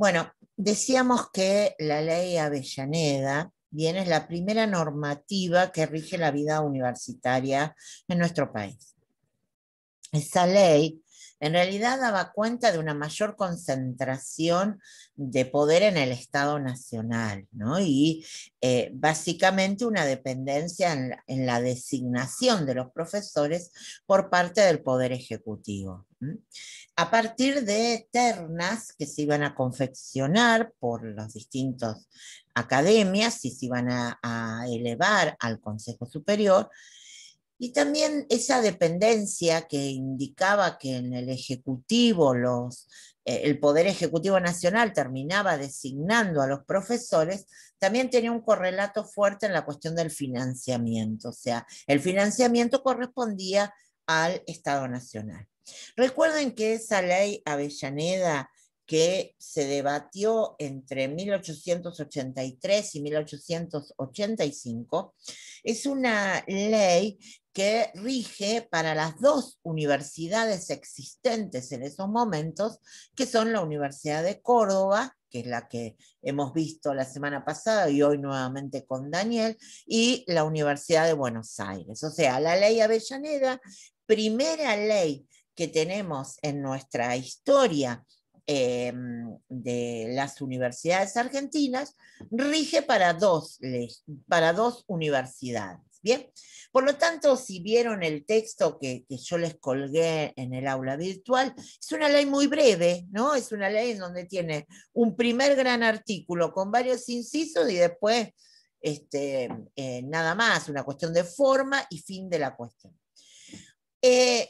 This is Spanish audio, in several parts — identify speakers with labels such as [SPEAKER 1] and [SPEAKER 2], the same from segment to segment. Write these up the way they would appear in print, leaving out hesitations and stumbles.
[SPEAKER 1] Bueno, decíamos que la ley Avellaneda es la primera normativa que rige la vida universitaria en nuestro país. Esa ley en realidad daba cuenta de una mayor concentración de poder en el Estado Nacional, ¿no? Y básicamente una dependencia en la designación de los profesores por parte del Poder Ejecutivo. A partir de ternas que se iban a confeccionar por los distintos academias y se iban a elevar al Consejo Superior, y también esa dependencia que indicaba que en el Ejecutivo el Poder Ejecutivo Nacional terminaba designando a los profesores, también tenía un correlato fuerte en la cuestión del financiamiento. O sea, el financiamiento correspondía al Estado Nacional. Recuerden que esa ley Avellaneda que se debatió entre 1883 y 1885, es una ley que rige para las dos universidades existentes en esos momentos, que son la Universidad de Córdoba, que es la que hemos visto la semana pasada y hoy nuevamente con Daniel, y la Universidad de Buenos Aires. O sea, la ley Avellaneda, primera ley que tenemos en nuestra historia de las universidades argentinas, rige para dos universidades. Bien, por lo tanto, si vieron el texto que yo les colgué en el aula virtual, es una ley muy breve, ¿no? Es una ley en donde tiene un primer gran artículo con varios incisos y después nada más, una cuestión de forma y fin de la cuestión. Es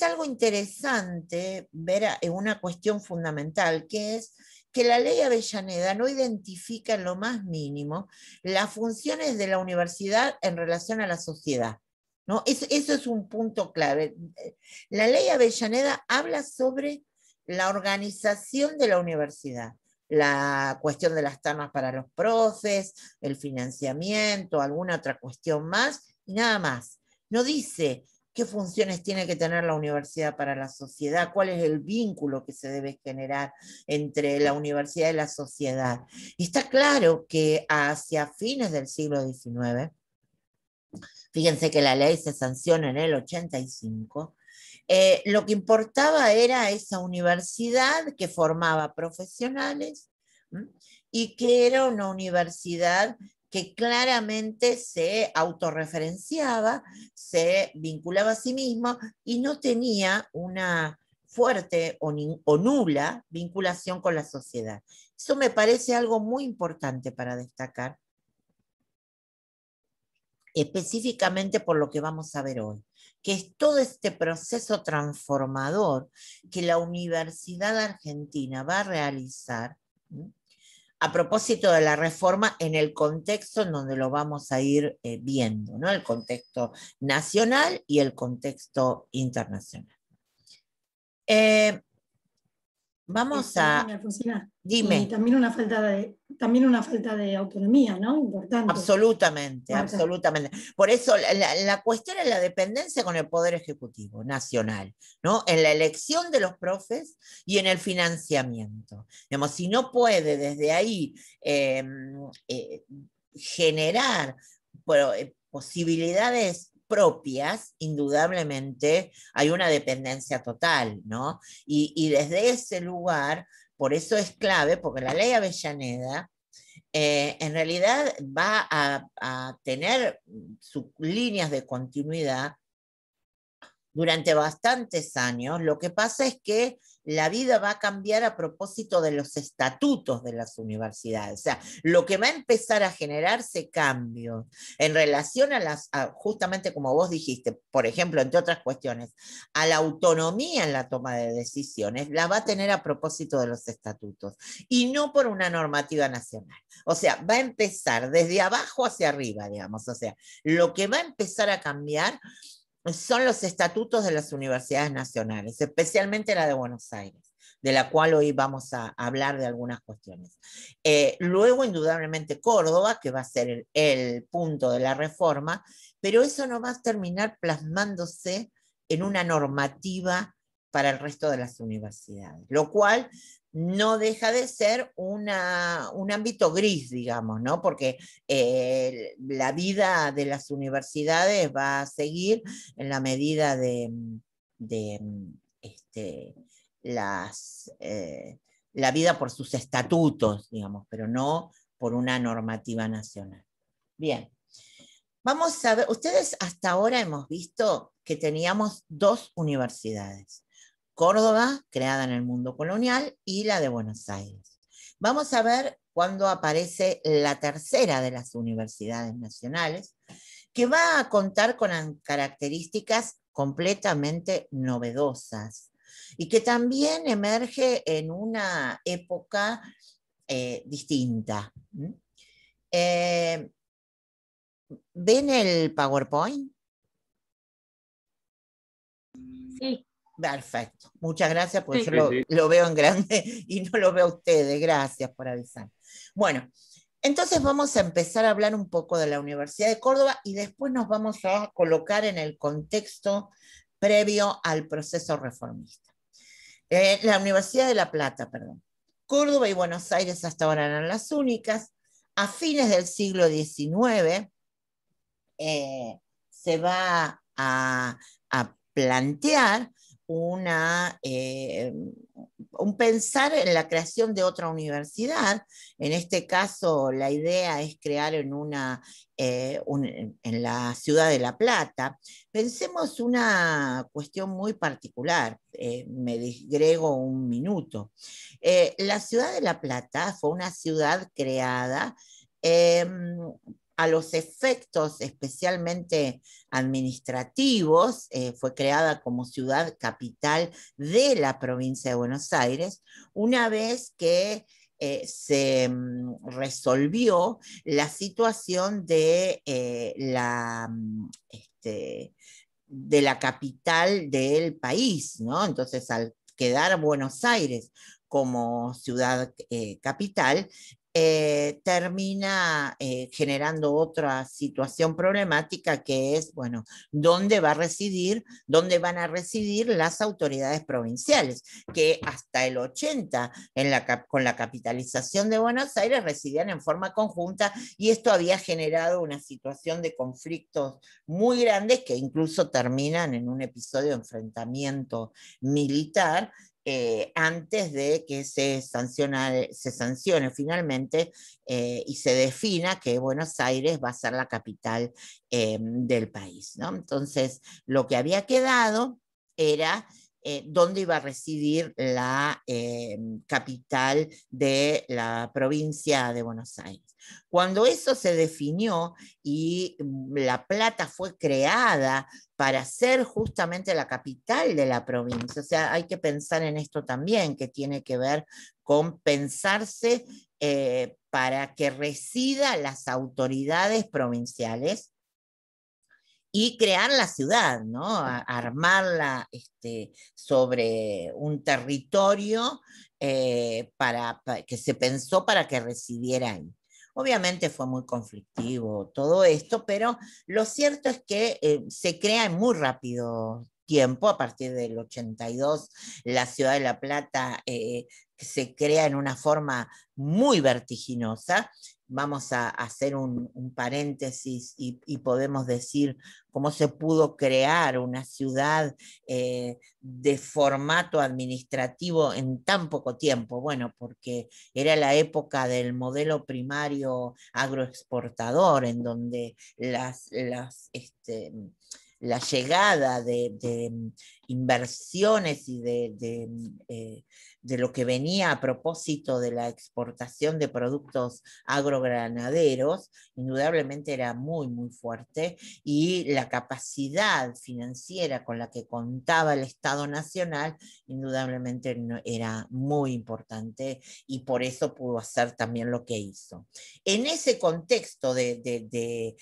[SPEAKER 1] algo interesante ver una cuestión fundamental, que es que la ley Avellaneda no identifica en lo más mínimo las funciones de la universidad en relación a la sociedad, ¿no? Eso es un punto clave. La ley Avellaneda habla sobre la organización de la universidad, la cuestión de las ternas para los profes, el financiamiento, alguna otra cuestión más, y nada más. No dice qué funciones tiene que tener la universidad para la sociedad, cuál es el vínculo que se debe generar entre la universidad y la sociedad. Y está claro que hacia fines del siglo XIX, fíjense que la ley se sanciona en el 85, lo que importaba era esa universidad que formaba profesionales y que era una universidad que claramente se autorreferenciaba, se vinculaba a sí mismo y no tenía una fuerte o nula vinculación con la sociedad. Eso me parece algo muy importante para destacar, específicamente por lo que vamos a ver hoy, que es todo este proceso transformador que la Universidad Argentina va a realizar a propósito de la reforma en el contexto en donde lo vamos a ir viendo, ¿no? El contexto nacional y el contexto internacional. Vamos a...
[SPEAKER 2] Alfonsina,
[SPEAKER 1] Dime.
[SPEAKER 2] Y también una falta de autonomía, ¿no? Importante.
[SPEAKER 1] Absolutamente, absolutamente. Por eso la cuestión es la dependencia con el Poder Ejecutivo Nacional, ¿no? En la elección de los profes y en el financiamiento. Digamos, si no puede desde ahí generar posibilidades propias, indudablemente hay una dependencia total, ¿no? Y desde ese lugar, por eso es clave, porque la ley Avellaneda en realidad va a tener sus líneas de continuidad durante bastantes años. Lo que pasa es que la vida va a cambiar a propósito de los estatutos de las universidades. O sea, lo que va a empezar a generarse cambios en relación justamente como vos dijiste, por ejemplo, entre otras cuestiones, a la autonomía en la toma de decisiones, la va a tener a propósito de los estatutos y no por una normativa nacional. O sea, va a empezar desde abajo hacia arriba, digamos. O sea, lo que va a empezar a cambiar son los estatutos de las universidades nacionales, especialmente la de Buenos Aires, de la cual hoy vamos a hablar de algunas cuestiones. Luego, indudablemente, Córdoba, que va a ser el punto de la reforma, pero eso no va a terminar plasmándose en una normativa para el resto de las universidades, lo cual no deja de ser un ámbito gris, digamos, ¿no? Porque la vida de las universidades va a seguir en la medida de las, la vida por sus estatutos, digamos, pero no por una normativa nacional. Bien, vamos a ver, ustedes hasta ahora hemos visto que teníamos dos universidades. Córdoba, creada en el mundo colonial, y la de Buenos Aires. Vamos a ver cuándo aparece la tercera de las universidades nacionales, que va a contar con características completamente novedosas y que también emerge en una época distinta. ¿Ven el PowerPoint?
[SPEAKER 2] Sí.
[SPEAKER 1] Perfecto, muchas gracias, porque
[SPEAKER 2] Sí.
[SPEAKER 1] yo lo veo en grande y no lo veo a ustedes. Gracias por avisar. Bueno, entonces vamos a empezar a hablar un poco de la Universidad de Córdoba y después nos vamos a colocar en el contexto previo al proceso reformista. La Universidad de La Plata, perdón. Córdoba y Buenos Aires hasta ahora eran las únicas. A fines del siglo XIX se va a plantear un pensar en la creación de otra universidad. En este caso, la idea es crear en la ciudad de La Plata. Pensemos una cuestión muy particular, me disgrego un minuto. La ciudad de La Plata fue una ciudad creada a los efectos especialmente administrativos, fue creada como ciudad capital de la provincia de Buenos Aires, una vez que se resolvió la situación de la capital del país, ¿no? Entonces, al quedar Buenos Aires como ciudad capital, termina generando otra situación problemática que es, bueno, ¿dónde van a residir las autoridades provinciales? Que hasta el 80, con la capitalización de Buenos Aires, residían en forma conjunta y esto había generado una situación de conflictos muy grandes que incluso terminan en un episodio de enfrentamiento militar antes de que se sancione finalmente y se defina que Buenos Aires va a ser la capital del país, ¿no? Entonces, lo que había quedado era dónde iba a residir la capital de la provincia de Buenos Aires. Cuando eso se definió y La Plata fue creada para ser justamente la capital de la provincia. O sea, hay que pensar en esto también, que tiene que ver con pensarse para que residan las autoridades provinciales y crear la ciudad, ¿no? Armarla sobre un territorio que se pensó para que residiera ahí. Obviamente fue muy conflictivo todo esto, pero lo cierto es que se crea en muy rápido tiempo, a partir del 82, la ciudad de La Plata se crea en una forma muy vertiginosa. Vamos a hacer un paréntesis y podemos decir cómo se pudo crear una ciudad de formato administrativo en tan poco tiempo. Bueno, porque era la época del modelo primario agroexportador, en donde la llegada de inversiones y de lo que venía a propósito de la exportación de productos agrogranaderos, indudablemente era muy, muy fuerte, y la capacidad financiera con la que contaba el Estado Nacional, indudablemente era muy importante, y por eso pudo hacer también lo que hizo. En ese contexto de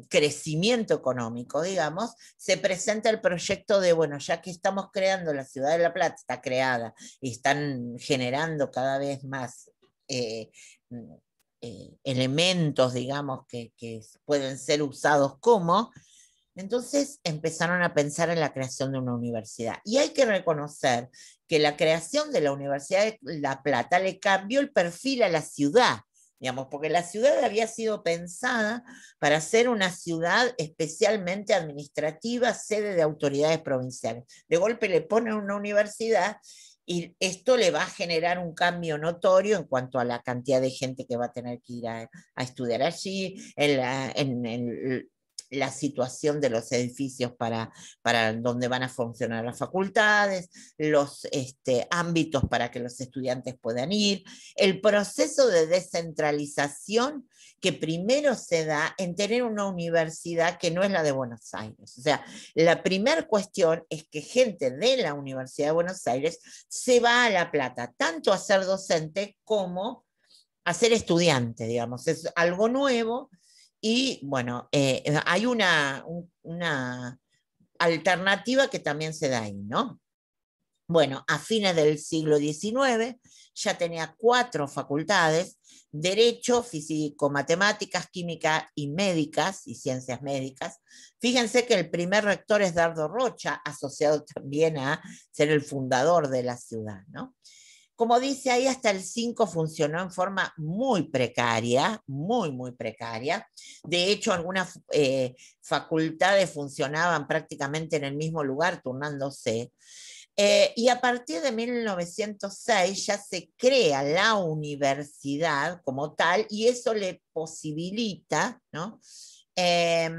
[SPEAKER 1] crecimiento económico, digamos, se presenta el proyecto de, bueno, ya que estamos creando la ciudad de La Plata, está creada, y están generando cada vez más elementos, digamos, que pueden ser usados como, entonces empezaron a pensar en la creación de una universidad. Y hay que reconocer que la creación de la Universidad de La Plata le cambió el perfil a la ciudad, digamos, porque la ciudad había sido pensada para ser una ciudad especialmente administrativa, sede de autoridades provinciales. De golpe le ponen una universidad y esto le va a generar un cambio notorio en cuanto a la cantidad de gente que va a tener que ir a estudiar allí, en la situación de los edificios para donde van a funcionar las facultades, los ámbitos para que los estudiantes puedan ir, el proceso de descentralización que primero se da en tener una universidad que no es la de Buenos Aires. O sea, la primera cuestión es que gente de la Universidad de Buenos Aires se va a La Plata, tanto a ser docente como a ser estudiante, digamos. Es algo nuevo y bueno, hay una alternativa que también se da ahí, ¿no? Bueno, a fines del siglo XIX ya tenía 4 facultades: Derecho, Físico, Matemáticas, Química y Médicas, y Ciencias Médicas. Fíjense que el primer rector es Dardo Rocha, asociado también a ser el fundador de la ciudad, ¿no? Como dice ahí, hasta el 5 funcionó en forma muy precaria, muy precaria. De hecho, algunas facultades funcionaban prácticamente en el mismo lugar, turnándose. Y a partir de 1906 ya se crea la universidad como tal y eso le posibilita, ¿no? eh,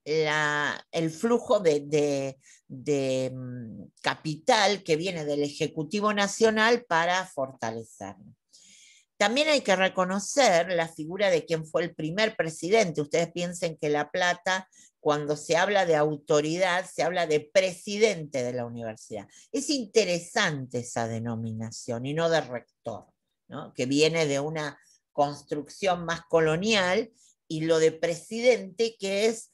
[SPEAKER 1] el flujo de capital que viene del Ejecutivo Nacional para fortalecerlo. También hay que reconocer la figura de quien fue el primer presidente. Ustedes piensen que La Plata, cuando se habla de autoridad, se habla de presidente de la universidad. Es interesante esa denominación y no de rector, ¿no? Que viene de una construcción más colonial, y lo de presidente que es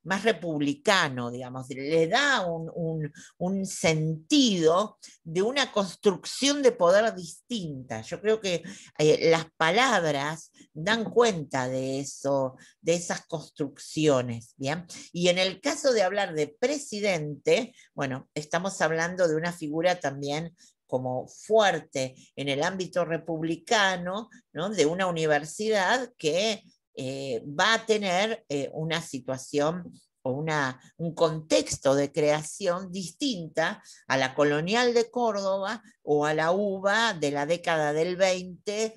[SPEAKER 1] más republicano, digamos, le da un sentido de una construcción de poder distinta. Yo creo que las palabras dan cuenta de eso, de esas construcciones, ¿bien? Y en el caso de hablar de presidente, bueno, estamos hablando de una figura también como fuerte en el ámbito republicano, ¿no? De una universidad que va a tener una situación o un contexto de creación distinta a la colonial de Córdoba o a la UBA de la década del 20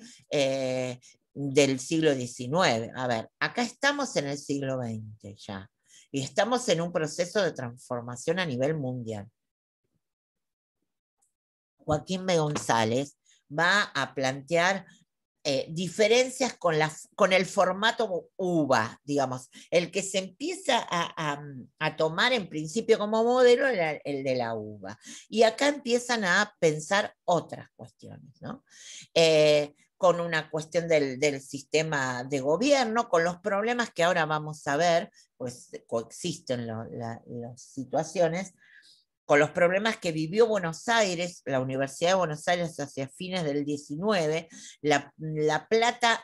[SPEAKER 1] del siglo XIX. A ver, acá estamos en el siglo XX ya y estamos en un proceso de transformación a nivel mundial. Joaquín B. González va a plantear diferencias con el formato UBA, digamos. El que se empieza a tomar en principio como modelo era el de la UBA. Y acá empiezan a pensar otras cuestiones, ¿no? Con una cuestión del sistema de gobierno, con los problemas que ahora vamos a ver, pues coexisten las situaciones, con los problemas que vivió Buenos Aires, la Universidad de Buenos Aires hacia fines del 19, la Plata,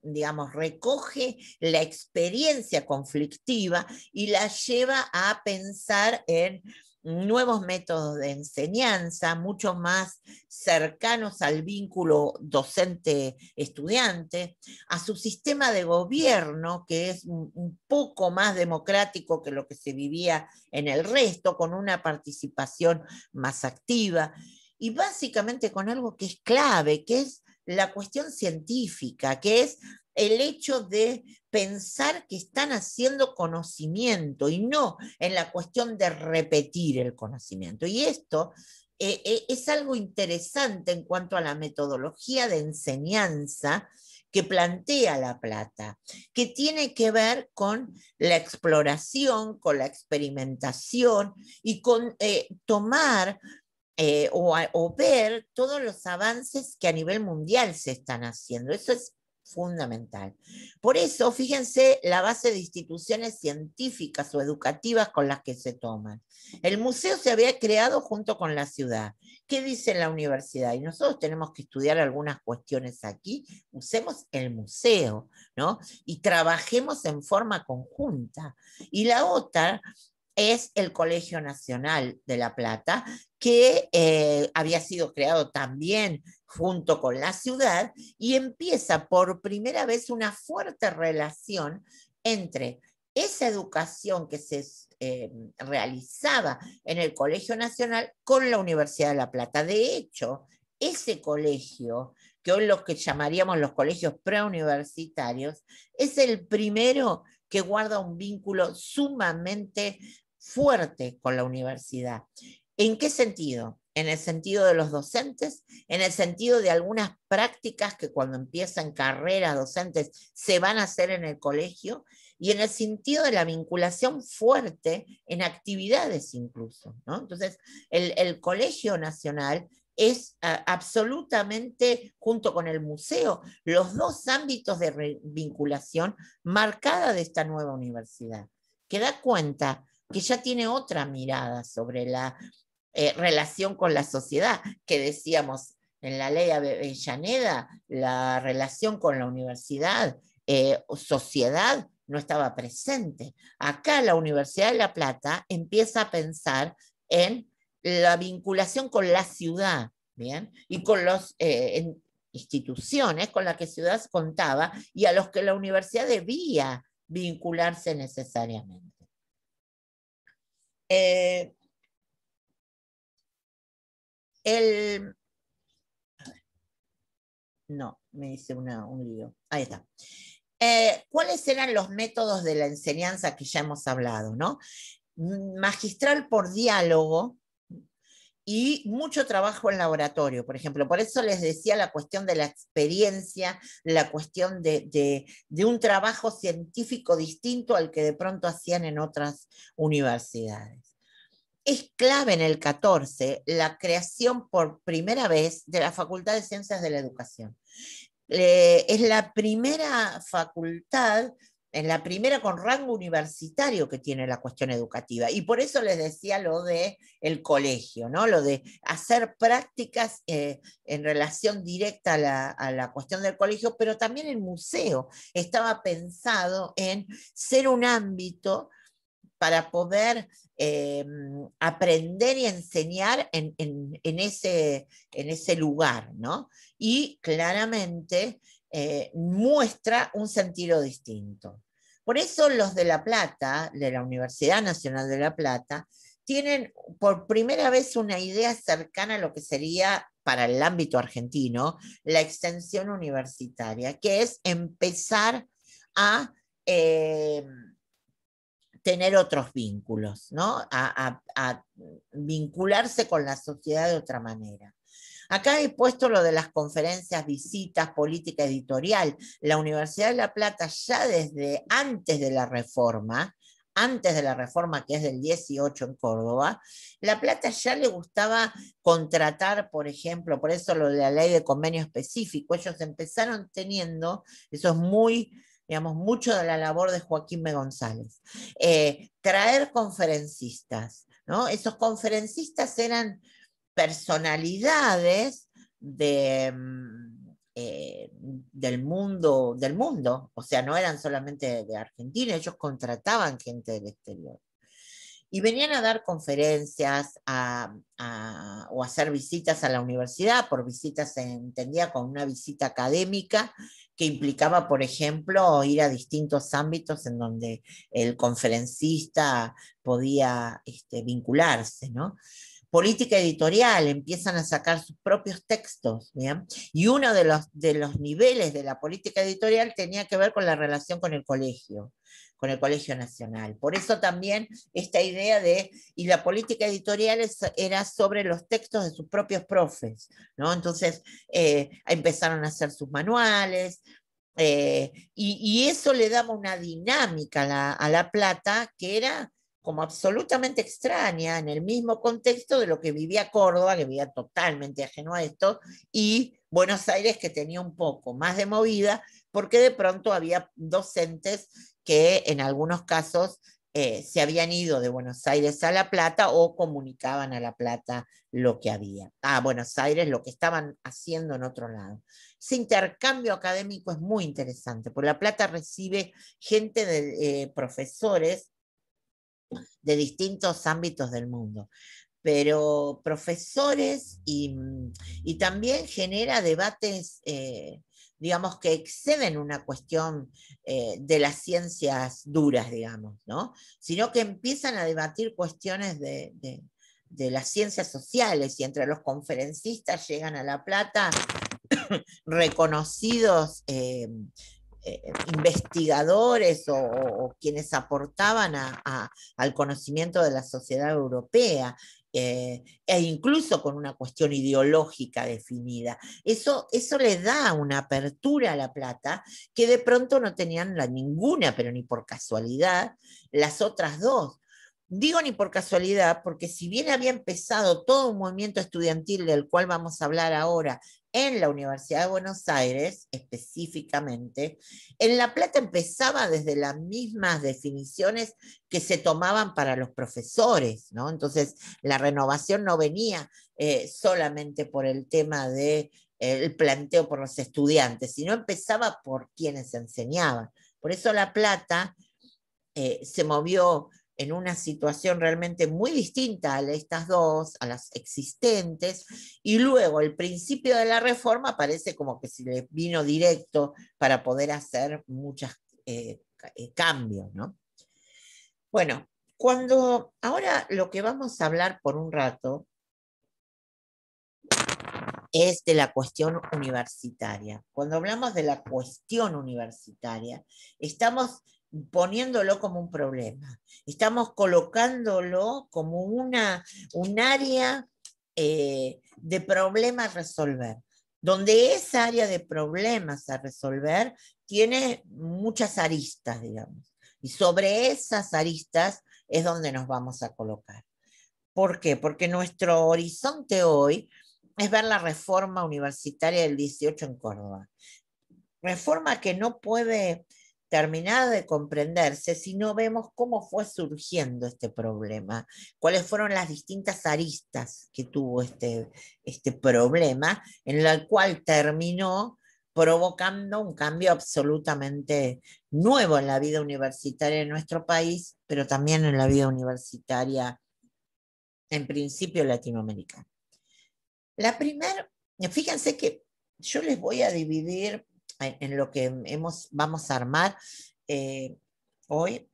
[SPEAKER 1] digamos, recoge la experiencia conflictiva y la lleva a pensar en nuevos métodos de enseñanza, mucho más cercanos al vínculo docente-estudiante, a su sistema de gobierno, que es un poco más democrático que lo que se vivía en el resto, con una participación más activa, y básicamente con algo que es clave, que es la cuestión científica, que es el hecho de pensar que están haciendo conocimiento y no en la cuestión de repetir el conocimiento. Y esto es algo interesante en cuanto a la metodología de enseñanza que plantea La Plata, que tiene que ver con la exploración, con la experimentación y con tomar o ver todos los avances que a nivel mundial se están haciendo. Eso es fundamental. Por eso, fíjense la base de instituciones científicas o educativas con las que se toman. El museo se había creado junto con la ciudad. ¿Qué dice la universidad? Y nosotros tenemos que estudiar algunas cuestiones aquí. Usemos el museo, ¿no? Y trabajemos en forma conjunta. Y la otra es el Colegio Nacional de La Plata, que había sido creado también junto con la ciudad, y empieza por primera vez una fuerte relación entre esa educación que se realizaba en el Colegio Nacional con la Universidad de La Plata. De hecho, ese colegio, que hoy los que llamaríamos los colegios preuniversitarios, es el primero que guarda un vínculo sumamente fuerte con la universidad. ¿En qué sentido? En el sentido de los docentes, en el sentido de algunas prácticas que cuando empiezan carreras docentes se van a hacer en el colegio, y en el sentido de la vinculación fuerte en actividades incluso, ¿no? Entonces, el Colegio Nacional es absolutamente, junto con el museo, los dos ámbitos de vinculación marcada de esta nueva universidad, que da cuenta que ya tiene otra mirada sobre la relación con la sociedad, que decíamos en la ley Avellaneda, la relación con la universidad, sociedad, no estaba presente. Acá la Universidad de La Plata empieza a pensar en la vinculación con la ciudad, ¿bien? Y con las instituciones con las que ciudad contaba y a los que la universidad debía vincularse necesariamente. El... No, me hice un lío. Ahí está. ¿Cuáles eran los métodos de la enseñanza que ya hemos hablado, ¿no? Magistral por diálogo y mucho trabajo en laboratorio, por ejemplo. Por eso les decía la cuestión de la experiencia, la cuestión de un trabajo científico distinto al que de pronto hacían en otras universidades. Es clave en el 14 la creación por primera vez de la Facultad de Ciencias de la Educación. Es la primera facultad, en la primera con rango universitario que tiene la cuestión educativa. Y por eso les decía lo de el colegio, ¿no? Lo de hacer prácticas en relación directa a la cuestión del colegio, pero también el museo estaba pensado en ser un ámbito para poder aprender y enseñar en ese lugar, ¿no? Y claramente muestra un sentido distinto. Por eso los de La Plata, de la Universidad Nacional de La Plata, tienen por primera vez una idea cercana a lo que sería para el ámbito argentino la extensión universitaria, que es empezar a tener otros vínculos, ¿no? A vincularse con la sociedad de otra manera. Acá he puesto lo de las conferencias, visitas, política editorial. La Universidad de La Plata ya desde antes de la reforma que es del 18 en Córdoba, La Plata ya le gustaba contratar, por ejemplo, por eso lo de la ley de convenio específico, ellos empezaron teniendo, eso es muy, digamos, mucho de la labor de Joaquín B. González, traer conferencistas, ¿no? Esos conferencistas eran personalidades del mundo, o sea, no eran solamente de Argentina, ellos contrataban gente del exterior. Y venían a dar conferencias o hacer visitas a la universidad. Por visitas se entendía con una visita académica que implicaba, por ejemplo, ir a distintos ámbitos en donde el conferencista podía vincularse, ¿no? Política editorial, empiezan a sacar sus propios textos, ¿bien? Y uno de los niveles de la política editorial tenía que ver con la relación con el Colegio Nacional. Por eso también esta idea y la política editorial era sobre los textos de sus propios profes, ¿no? Entonces empezaron a hacer sus manuales, y eso le daba una dinámica a La Plata que era como absolutamente extraña en el mismo contexto de lo que vivía Córdoba, que vivía totalmente ajeno a esto, y Buenos Aires, que tenía un poco más de movida, porque de pronto había docentes que en algunos casos se habían ido de Buenos Aires a La Plata o comunicaban a La Plata lo que había. A Buenos Aires lo que estaban haciendo en otro lado. Ese intercambio académico es muy interesante, porque La Plata recibe gente de profesores de distintos ámbitos del mundo, pero profesores y también genera debates, digamos, que exceden una cuestión de las ciencias duras, digamos, ¿no? Sino que empiezan a debatir cuestiones de las ciencias sociales, y entre los conferencistas llegan a La Plata reconocidos investigadores o quienes aportaban al conocimiento de la sociedad europea, e incluso con una cuestión ideológica definida. Eso le da una apertura a La Plata que de pronto no tenían ninguna, pero ni por casualidad, las otras dos. Digo ni por casualidad, porque si bien había empezado todo un movimiento estudiantil del cual vamos a hablar ahora en la Universidad de Buenos Aires, específicamente, en La Plata empezaba desde las mismas definiciones que se tomaban para los profesores, ¿no? Entonces, la renovación no venía solamente por el tema de el planteo por los estudiantes, sino empezaba por quienes enseñaban. Por eso La Plata se movió en una situación realmente muy distinta a estas dos, a las existentes, y luego el principio de la reforma parece como que se le vino directo para poder hacer muchos cambios, ¿no? Bueno, ahora lo que vamos a hablar por un rato es de la cuestión universitaria. Cuando hablamos de la cuestión universitaria, estamos poniéndolo como un problema. Estamos colocándolo como un área de problemas a resolver, donde esa área de problemas a resolver tiene muchas aristas, digamos. Y sobre esas aristas es donde nos vamos a colocar. ¿Por qué? Porque nuestro horizonte hoy es ver la reforma universitaria del 18 en Córdoba. Reforma que no puede terminar de comprenderse si no vemos cómo fue surgiendo este problema, cuáles fueron las distintas aristas que tuvo este problema, en el cual terminó provocando un cambio absolutamente nuevo en la vida universitaria de nuestro país, pero también en la vida universitaria, en principio, latinoamericana. La primera, fíjense que yo les voy a dividir en lo que vamos a armar hoy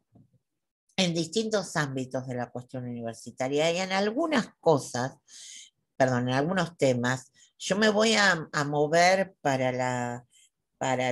[SPEAKER 1] en distintos ámbitos de la cuestión universitaria, y en algunas cosas, perdón, en algunos temas, yo me voy a mover para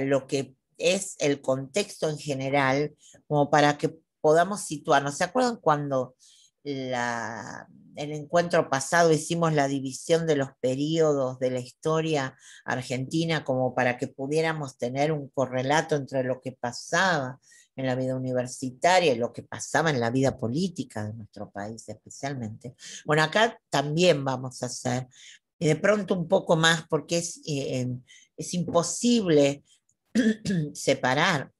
[SPEAKER 1] lo que es el contexto en general, como para que podamos situarnos. ¿Se acuerdan cuando el encuentro pasado hicimos la división de los periodos de la historia argentina, como para que pudiéramos tener un correlato entre lo que pasaba en la vida universitaria y lo que pasaba en la vida política de nuestro país especialmente? Bueno, acá también vamos a hacer, y de pronto un poco más, porque es imposible separar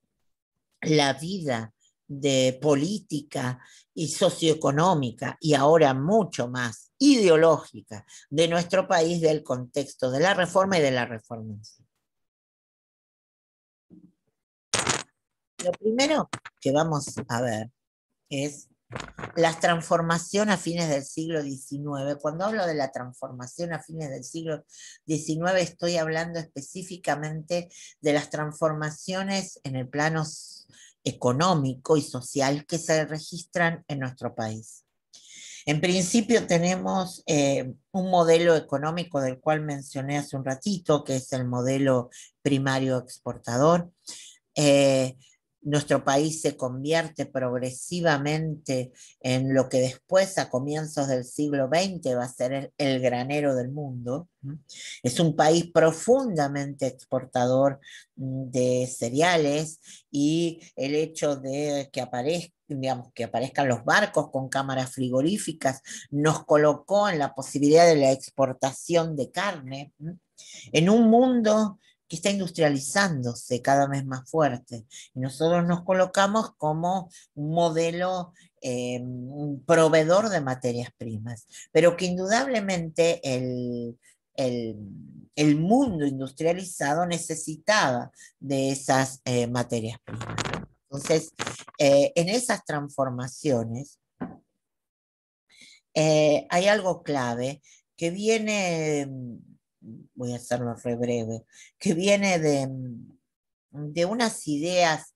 [SPEAKER 1] la vida de política y socioeconómica, y ahora mucho más ideológica, de nuestro país del contexto de la reforma y de la reforma en sí. Lo primero que vamos a ver es la transformación a fines del siglo XIX. Cuando hablo de la transformación a fines del siglo XIX, estoy hablando específicamente de las transformaciones en el plano económico y social que se registran en nuestro país. En principio tenemos un modelo económico del cual mencioné hace un ratito, que es el modelo primario exportador. Nuestro país se convierte progresivamente en lo que después, a comienzos del siglo XX, va a ser el granero del mundo. Es un país profundamente exportador de cereales, y el hecho de que aparezcan los barcos con cámaras frigoríficas nos colocó en la posibilidad de la exportación de carne en un mundo que está industrializándose cada vez más fuerte. Y nosotros nos colocamos como un modelo, un proveedor de materias primas, pero que indudablemente el mundo industrializado necesitaba de esas materias primas. Entonces, en esas transformaciones, hay algo clave que viene, voy a hacerlo re breve, que viene de unas ideas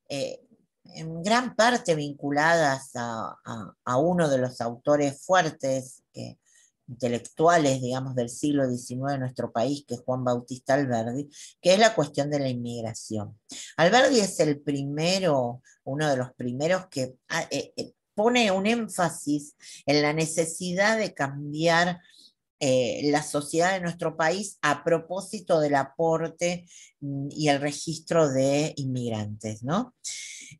[SPEAKER 1] en gran parte vinculadas a uno de los autores fuertes, intelectuales, digamos, del siglo XIX de nuestro país, que es Juan Bautista Alberdi, que es la cuestión de la inmigración. Alberdi es el primero, uno de los primeros que pone un énfasis en la necesidad de cambiar la sociedad de nuestro país a propósito del aporte y el registro de inmigrantes, ¿no?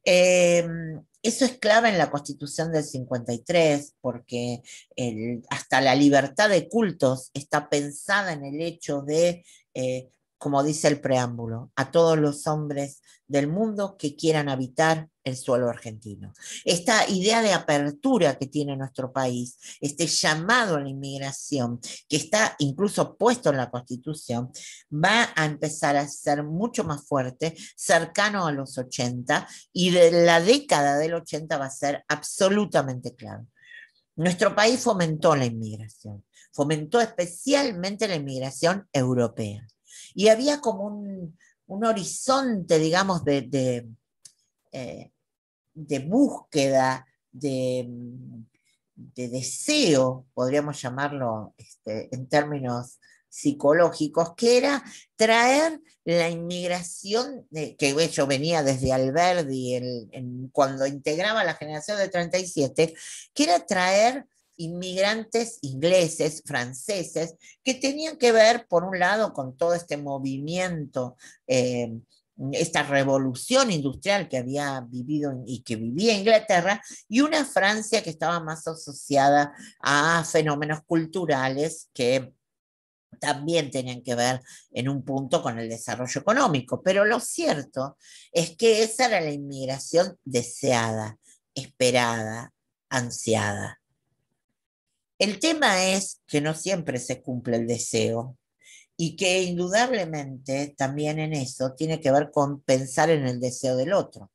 [SPEAKER 1] Eso es clave en la Constitución del 53, porque hasta la libertad de cultos está pensada en el hecho de, como dice el preámbulo, a todos los hombres del mundo que quieran habitar el suelo argentino. Esta idea de apertura que tiene nuestro país, este llamado a la inmigración, que está incluso puesto en la Constitución, va a empezar a ser mucho más fuerte, cercano a los 80, y de la década del 80 va a ser absolutamente clave. Nuestro país fomentó la inmigración, fomentó especialmente la inmigración europea. Y había como un horizonte, digamos, de búsqueda, de deseo, podríamos llamarlo en términos psicológicos, que era traer la inmigración, que yo venía desde Alberdi cuando integraba la generación de 37, que era traer inmigrantes ingleses, franceses, que tenían que ver, por un lado, con todo este movimiento, esta revolución industrial que había vivido y que vivía Inglaterra, y una Francia que estaba más asociada a fenómenos culturales que también tenían que ver en un punto con el desarrollo económico. Pero lo cierto es que esa era la inmigración deseada, esperada, ansiada. El tema es que no siempre se cumple el deseo y que indudablemente también en eso tiene que ver con pensar en el deseo del otro.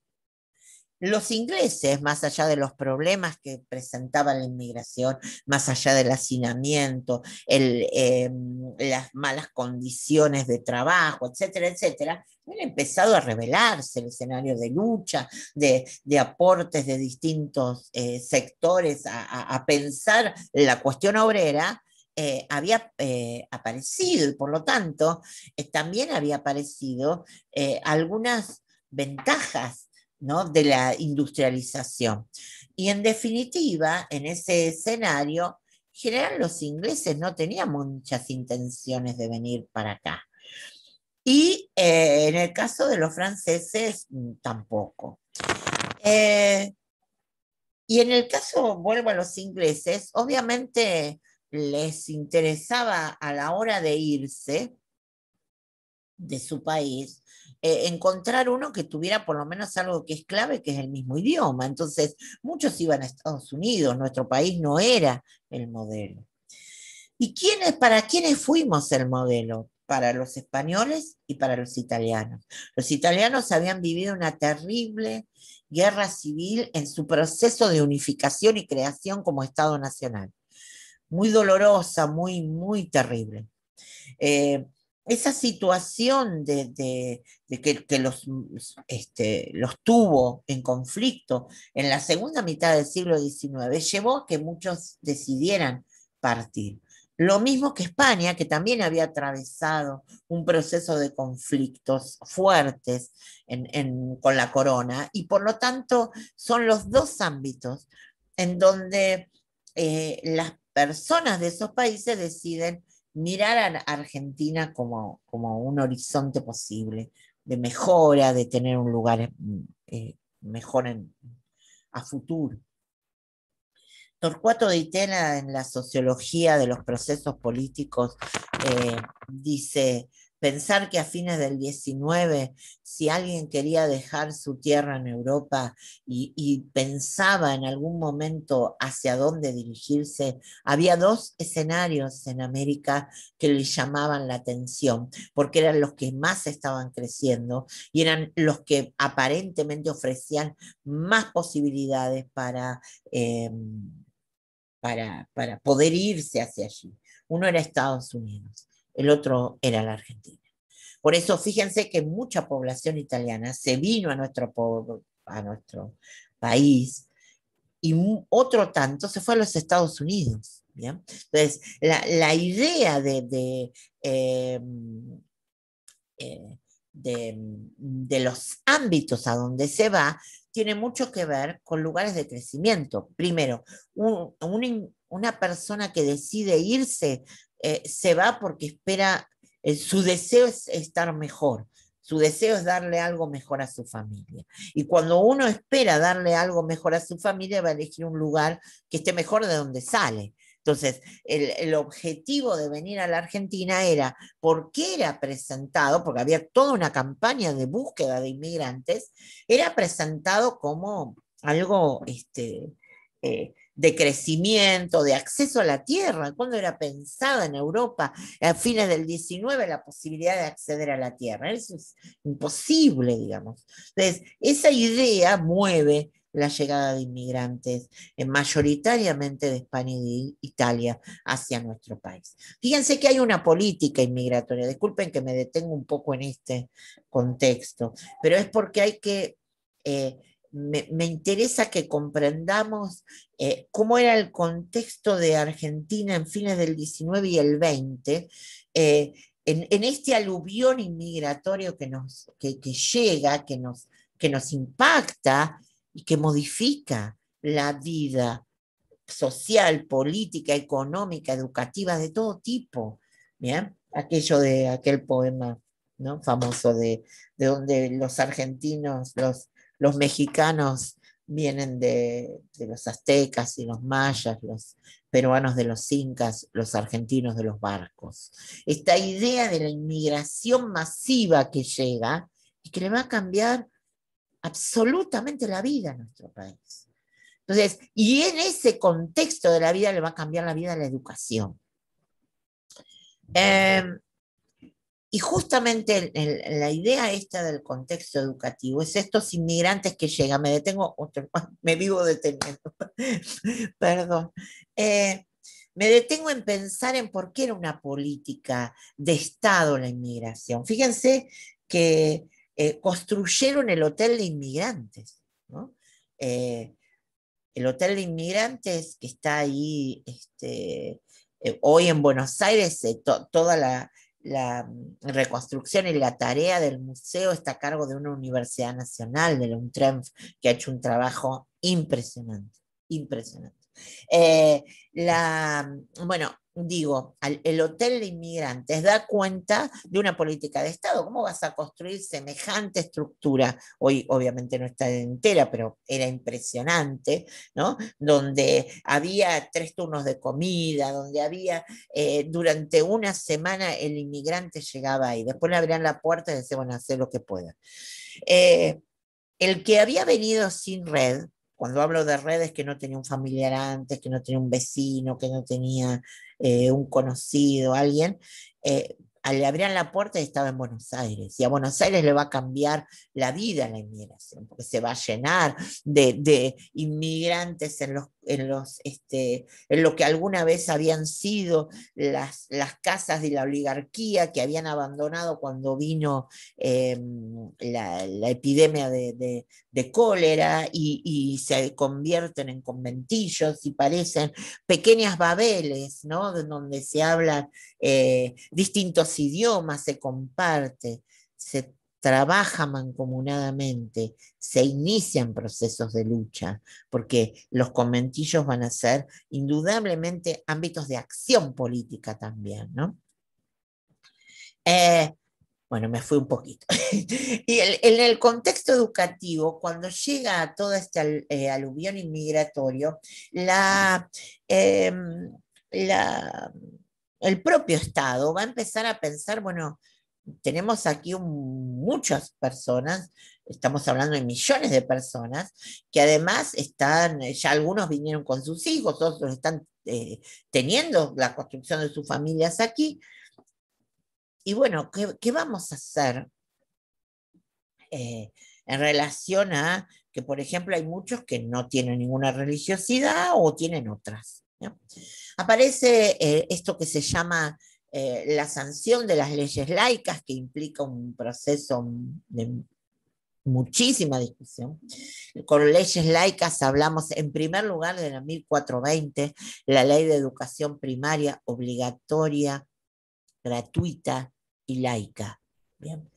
[SPEAKER 1] Los ingleses, más allá de los problemas que presentaba la inmigración, más allá del hacinamiento, las malas condiciones de trabajo, etcétera, etcétera, han empezado a revelarse el escenario de lucha, de aportes de distintos sectores a pensar la cuestión obrera. Había aparecido y por lo tanto también había aparecido algunas ventajas, ¿no?, de la industrialización. Y en definitiva, en ese escenario, en general los ingleses no tenían muchas intenciones de venir para acá. Y en el caso de los franceses, tampoco. Y en el caso, vuelvo a los ingleses, obviamente les interesaba a la hora de irse de su país, encontrar uno que tuviera por lo menos algo que es clave, que es el mismo idioma. Entonces, muchos iban a Estados Unidos, nuestro país no era el modelo. ¿Y para quiénes fuimos el modelo? Para los españoles y para los italianos. Los italianos habían vivido una terrible guerra civil en su proceso de unificación y creación como Estado nacional. Muy dolorosa, muy, muy terrible. Esa situación de que los tuvo en conflicto en la segunda mitad del siglo XIX llevó a que muchos decidieran partir. Lo mismo que España, que también había atravesado un proceso de conflictos fuertes con la corona, y por lo tanto son los dos ámbitos en donde las personas de esos países deciden mirar a Argentina como un horizonte posible de mejora, de tener un lugar mejor a futuro. Torcuato Di Tella, en la sociología de los procesos políticos, dice: pensar que a fines del 19, si alguien quería dejar su tierra en Europa y pensaba en algún momento hacia dónde dirigirse, había dos escenarios en América que le llamaban la atención, porque eran los que más estaban creciendo y eran los que aparentemente ofrecían más posibilidades para para poder irse hacia allí. Uno era Estados Unidos, el otro era la Argentina. Por eso fíjense que mucha población italiana se vino a nuestro país y otro tanto se fue a los Estados Unidos. ¿Bien? Entonces, la idea eh, eh, de los ámbitos a donde se va tiene mucho que ver con lugares de crecimiento. Primero, una persona que decide irse se va porque espera, su deseo es estar mejor. Su deseo es darle algo mejor a su familia. Y cuando uno espera darle algo mejor a su familia, va a elegir un lugar que esté mejor de donde sale. Entonces, el objetivo de venir a la Argentina era, ¿por qué era presentado? Porque había toda una campaña de búsqueda de inmigrantes, era presentado como algo de crecimiento, de acceso a la tierra. Cuando era pensada en Europa, a fines del 19, la posibilidad de acceder a la tierra. Eso es imposible, digamos. Entonces, esa idea mueve la llegada de inmigrantes, mayoritariamente de España y de Italia, hacia nuestro país. Fíjense que hay una política inmigratoria, disculpen que me detengo un poco en este contexto, pero es porque hay que, me interesa que comprendamos cómo era el contexto de Argentina en fines del 19 y el 20, en este aluvión inmigratorio que llega, que nos impacta y que modifica la vida social, política, económica, educativa, de todo tipo. ¿Bien? Aquello de aquel poema, ¿no? Famoso de donde los argentinos, los mexicanos vienen de los aztecas y los mayas, los peruanos de los incas, los argentinos de los barcos. Esta idea de la inmigración masiva que llega y que le va a cambiar absolutamente la vida a nuestro país. Entonces, y en ese contexto de la vida le va a cambiar la vida a la educación. Y justamente la idea esta del contexto educativo es estos inmigrantes que llegan, me detengo, me vivo deteniendo, perdón. Me detengo en pensar en por qué era una política de Estado la inmigración. Fíjense que construyeron el hotel de inmigrantes, ¿no? El hotel de inmigrantes que está ahí hoy en Buenos Aires, toda la reconstrucción y la tarea del museo está a cargo de una universidad nacional, de la UNTRENF, que ha hecho un trabajo impresionante, impresionante. Bueno, digo, el hotel de inmigrantes da cuenta de una política de Estado. ¿Cómo vas a construir semejante estructura? Hoy obviamente no está entera, pero era impresionante, ¿no? Donde había 3 turnos de comida, donde había, durante una semana el inmigrante llegaba ahí, después le abrían la puerta y decían, bueno, haz lo que pueda. El que había venido sin red, cuando hablo de redes, que no tenía un familiar antes, que no tenía un vecino, que no tenía un conocido, alguien, le abrían la puerta y estaba en Buenos Aires. Y a Buenos Aires le va a cambiar la vida la inmigración, porque se va a llenar de inmigrantes en lo que alguna vez habían sido las casas de la oligarquía que habían abandonado cuando vino la epidemia de cólera y se convierten en conventillos y parecen pequeñas babeles, ¿no? Donde se hablan distintos idiomas, se comparte, se trabaja mancomunadamente, se inician procesos de lucha, porque los conventillos van a ser indudablemente ámbitos de acción política también, ¿no? Bueno, me fui un poquito. Y en el contexto educativo, cuando llega todo este aluvión inmigratorio, eh, la, el propio Estado va a empezar a pensar, bueno, tenemos aquí muchas personas, estamos hablando de millones de personas, que además están, ya algunos vinieron con sus hijos, otros están teniendo la construcción de sus familias aquí. Y bueno, ¿qué vamos a hacer en relación a que, por ejemplo, hay muchos que no tienen ninguna religiosidad o tienen otras? ¿no? Aparece esto que se llama la sanción de las leyes laicas, que implica un proceso de muchísima discusión. Con leyes laicas hablamos en primer lugar de la 1420, la ley de educación primaria obligatoria, gratuita y laica. Bien.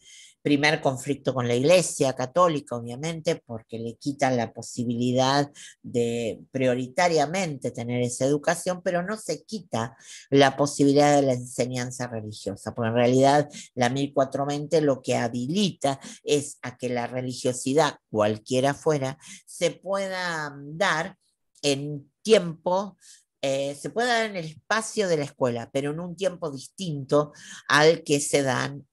[SPEAKER 1] Primer conflicto con la Iglesia Católica, obviamente, porque le quitan la posibilidad de prioritariamente tener esa educación, pero no se quita la posibilidad de la enseñanza religiosa, porque en realidad la 1420 lo que habilita es a que la religiosidad, cualquiera fuera, se pueda dar en tiempo, se puede dar en el espacio de la escuela, pero en un tiempo distinto al que se dan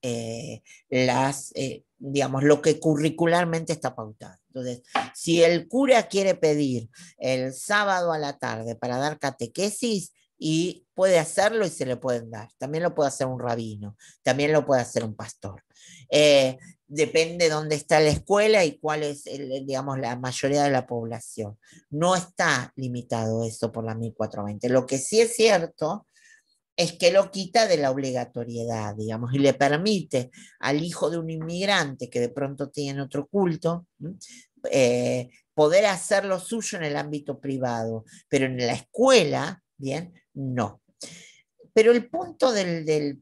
[SPEAKER 1] digamos, lo que curricularmente está pautado. Entonces, si el cura quiere pedir el sábado a la tarde para dar catequesis, y puede hacerlo y se le pueden dar. También lo puede hacer un rabino, también lo puede hacer un pastor. Depende de dónde está la escuela y cuál es, digamos, la mayoría de la población. No está limitado eso por la 1420. Lo que sí es cierto es que lo quita de la obligatoriedad, digamos, y le permite al hijo de un inmigrante que de pronto tiene otro culto, poder hacer lo suyo en el ámbito privado, pero en la escuela, bien, no. Pero el punto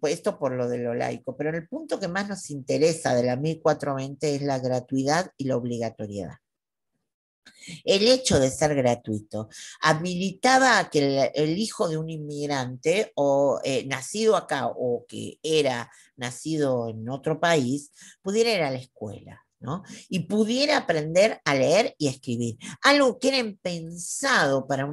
[SPEAKER 1] pues esto por lo de lo laico, pero el punto que más nos interesa de la 1420 es la gratuidad y la obligatoriedad. El hecho de ser gratuito habilitaba a que el hijo de un inmigrante o nacido acá o que era nacido en otro país pudiera ir a la escuela, ¿no? Y pudiera aprender a leer y escribir. Algo que era impensado para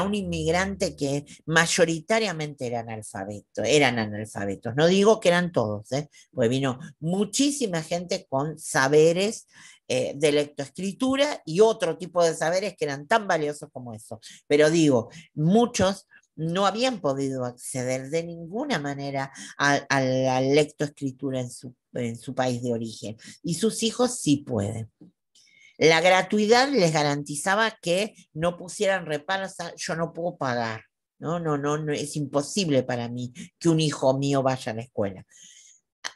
[SPEAKER 1] un inmigrante que mayoritariamente eran analfabetos. No digo que eran todos, porque vino muchísima gente con saberes de lectoescritura y otro tipo de saberes que eran tan valiosos como eso. Pero digo, muchos no habían podido acceder de ninguna manera a la lectoescritura en su país de origen, y sus hijos sí pueden. La gratuidad les garantizaba que no pusieran reparos a yo no puedo pagar. No, no, no, no, es imposible para mí que un hijo mío vaya a la escuela.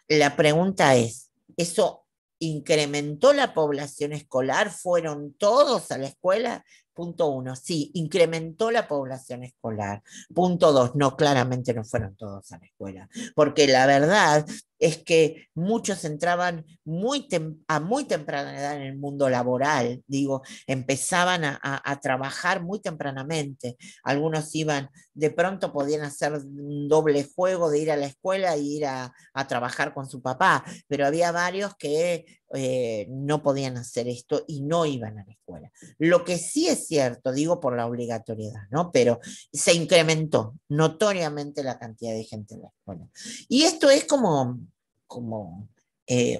[SPEAKER 1] La pregunta es, ¿eso incrementó la población escolar? ¿Fueron todos a la escuela? Punto uno, sí, incrementó la población escolar. Punto dos, no, claramente no fueron todos a la escuela, porque la verdad es que muchos entraban a muy temprana edad en el mundo laboral, digo, empezaban a trabajar muy tempranamente. Algunos iban, de pronto podían hacer un doble juego de ir a la escuela y ir a trabajar con su papá, pero había varios que no podían hacer esto y no iban a la escuela. Lo que sí es cierto, digo por la obligatoriedad, ¿no? Pero se incrementó notoriamente la cantidad de gente en la escuela. Y esto es como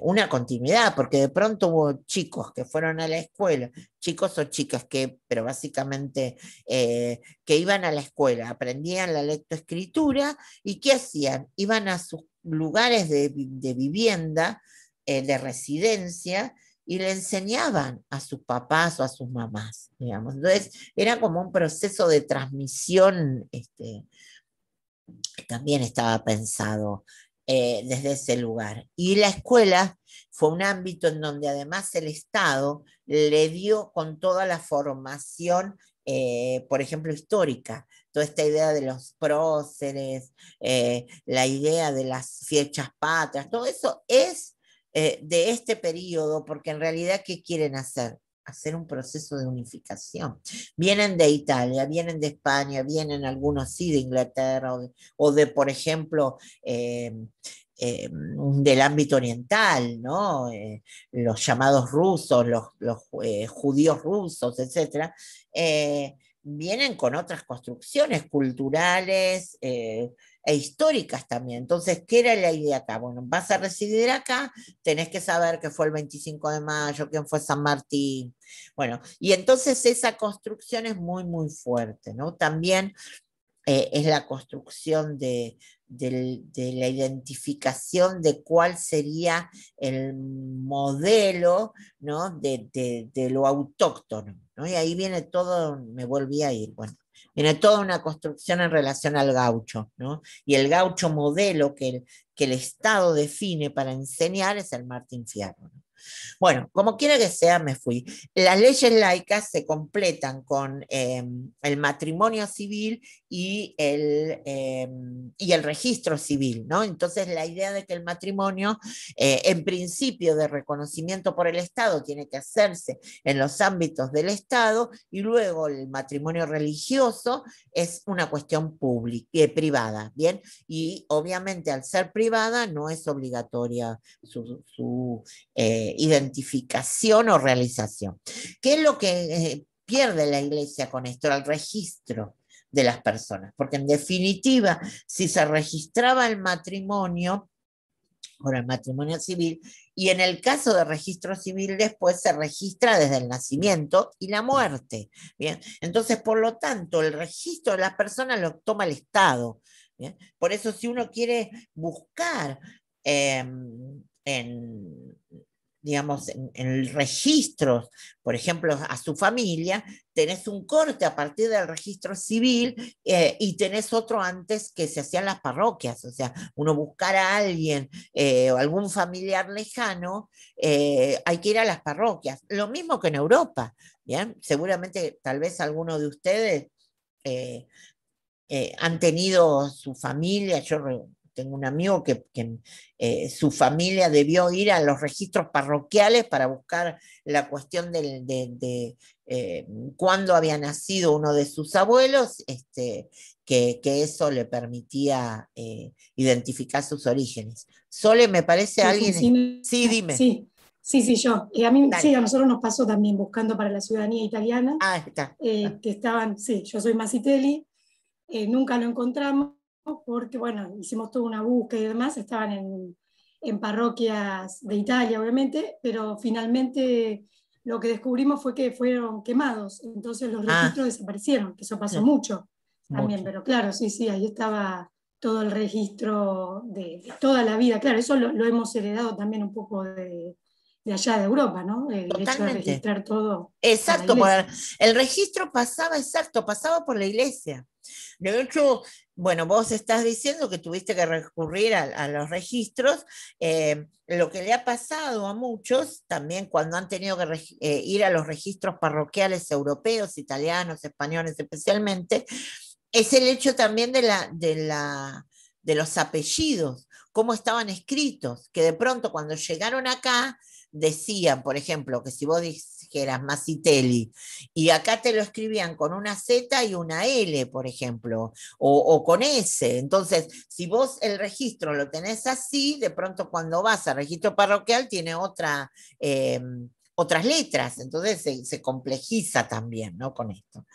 [SPEAKER 1] una continuidad, porque de pronto hubo chicos que fueron a la escuela, chicos o chicas pero básicamente que iban a la escuela, aprendían la lectoescritura, y ¿qué hacían? Iban a sus lugares de vivienda, de residencia, y le enseñaban a sus papás o a sus mamás, digamos. Entonces, era como un proceso de transmisión, que también estaba pensado desde ese lugar. Y la escuela fue un ámbito en donde además el Estado le dio con toda la formación, por ejemplo, histórica, toda esta idea de los próceres, la idea de las fechas patrias, todo eso es de este periodo, porque en realidad, ¿qué quieren hacer? Hacer un proceso de unificación. Vienen de Italia, vienen de España, vienen algunos sí de Inglaterra o de por ejemplo, del ámbito oriental, ¿no? Los llamados rusos, los judíos rusos, etc. Vienen con otras construcciones culturales e históricas también. Entonces, ¿qué era la idea acá? Bueno, vas a residir acá, tenés que saber que fue el 25 de mayo, quién fue San Martín. Bueno, y entonces esa construcción es muy, muy fuerte, ¿no? También es la construcción de la identificación de cuál sería el modelo, ¿no? de lo autóctono, ¿no? Y ahí viene todo, me volví a ir, bueno. Viene toda una construcción en relación al gaucho, ¿no? Y el gaucho modelo que el Estado define para enseñar es el Martín Fierro, ¿no? Bueno, como quiera que sea, me fui. Las leyes laicas se completan con el matrimonio civil y el registro civil, ¿no? Entonces, la idea de que el matrimonio, en principio de reconocimiento por el Estado, tiene que hacerse en los ámbitos del Estado, y luego el matrimonio religioso es una cuestión pública, privada, ¿bien? Y obviamente al ser privada no es obligatoria su identificación o realización. ¿Qué es lo que pierde la iglesia con esto? El registro de las personas, porque en definitiva, si se registraba el matrimonio, por el matrimonio civil, y en el caso de registro civil después se registra desde el nacimiento y la muerte. ¿Bien? Entonces, por lo tanto, el registro de las personas lo toma el Estado. ¿Bien? Por eso, si uno quiere buscar en, digamos, en registros, por ejemplo, a su familia, tenés un corte a partir del registro civil y tenés otro antes que se hacían las parroquias, o sea, uno buscar a alguien o algún familiar lejano, hay que ir a las parroquias. Lo mismo que en Europa, ¿bien? Seguramente tal vez alguno de ustedes eh, han tenido su familia, yo tengo un amigo que su familia debió ir a los registros parroquiales para buscar la cuestión cuándo había nacido uno de sus abuelos, que eso le permitía identificar sus orígenes. Sole, me parece
[SPEAKER 2] Sí, sí,
[SPEAKER 1] alguien...
[SPEAKER 2] sí,
[SPEAKER 1] Sí, dime.
[SPEAKER 2] sí, sí, sí, yo. Y a mí, sí,
[SPEAKER 1] Dale.
[SPEAKER 2] a nosotros nos pasó también buscando para la ciudadanía italiana,
[SPEAKER 1] Ah, está.
[SPEAKER 2] que estaban, sí, yo soy Masitelli, nunca lo encontramos porque, bueno, hicimos toda una búsqueda y demás, estaban en parroquias de Italia, obviamente, pero finalmente lo que descubrimos fue que fueron quemados, entonces los
[SPEAKER 1] Ah,
[SPEAKER 2] registros desaparecieron, que eso pasó
[SPEAKER 1] sí,
[SPEAKER 2] mucho también,
[SPEAKER 1] mucho.
[SPEAKER 2] pero claro, sí, sí, ahí estaba todo el registro de toda la vida. Claro, eso lo hemos heredado también un poco de allá de Europa, ¿no? El hecho de
[SPEAKER 1] Totalmente.
[SPEAKER 2] registrar todo por la
[SPEAKER 1] Exacto,
[SPEAKER 2] iglesia.
[SPEAKER 1] el registro pasaba, exacto, pasaba por la iglesia. De hecho, bueno, vos estás diciendo que tuviste que recurrir a los registros. Lo que le ha pasado a muchos, también cuando han tenido que ir a los registros parroquiales europeos, italianos, españoles especialmente, es el hecho también de los apellidos, cómo estaban escritos, que de pronto cuando llegaron acá decían, por ejemplo, que si vos dijeras Masitelli y acá te lo escribían con una Z y una L, por ejemplo, o con S. Entonces, si vos el registro lo tenés así, de pronto cuando vas al registro parroquial tiene otras letras, entonces se complejiza también, ¿no? Con esto.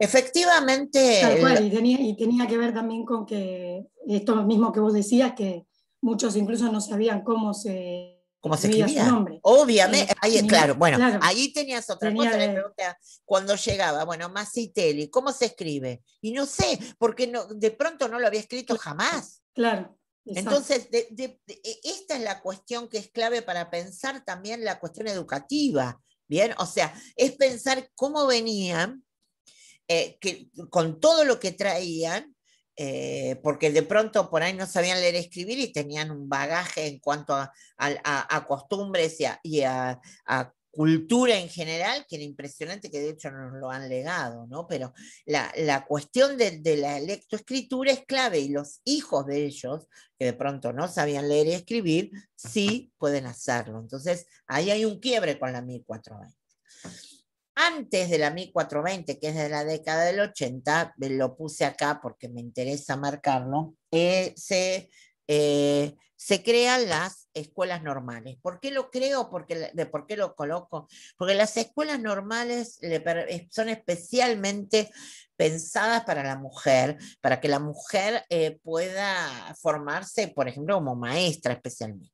[SPEAKER 1] Efectivamente,
[SPEAKER 2] Tal cual, y tenía que ver también con que esto mismo que vos decías, que muchos incluso no sabían cómo se
[SPEAKER 1] ¿cómo se
[SPEAKER 2] escribía su
[SPEAKER 1] escribía?
[SPEAKER 2] nombre.
[SPEAKER 1] Obviamente, ahí, claro, bueno,
[SPEAKER 2] Claro,
[SPEAKER 1] ahí tenías otra
[SPEAKER 2] venía
[SPEAKER 1] cosa, le
[SPEAKER 2] de,
[SPEAKER 1] pregunté cuando llegaba, bueno, Masitelli, ¿cómo se escribe? Y no sé, porque no, de pronto no lo había escrito jamás.
[SPEAKER 2] claro, exacto.
[SPEAKER 1] Entonces, esta es la cuestión que es clave para pensar también la cuestión educativa, ¿bien? O sea, es pensar cómo venían con todo lo que traían, porque de pronto por ahí no sabían leer y escribir y tenían un bagaje en cuanto a costumbres y a cultura en general, que era impresionante, que de hecho nos lo han legado, ¿no? Pero la cuestión de la lectoescritura es clave y los hijos de ellos, que de pronto no sabían leer y escribir, sí pueden hacerlo. Entonces, ahí hay un quiebre con la 1420. Antes de la 1420, que es de la década del 80, lo puse acá porque me interesa marcarlo, se crean las escuelas normales. ¿Por qué lo creo? ¿Por qué lo coloco? Porque las escuelas normales son especialmente pensadas para la mujer, para que la mujer pueda formarse, por ejemplo, como maestra especialmente.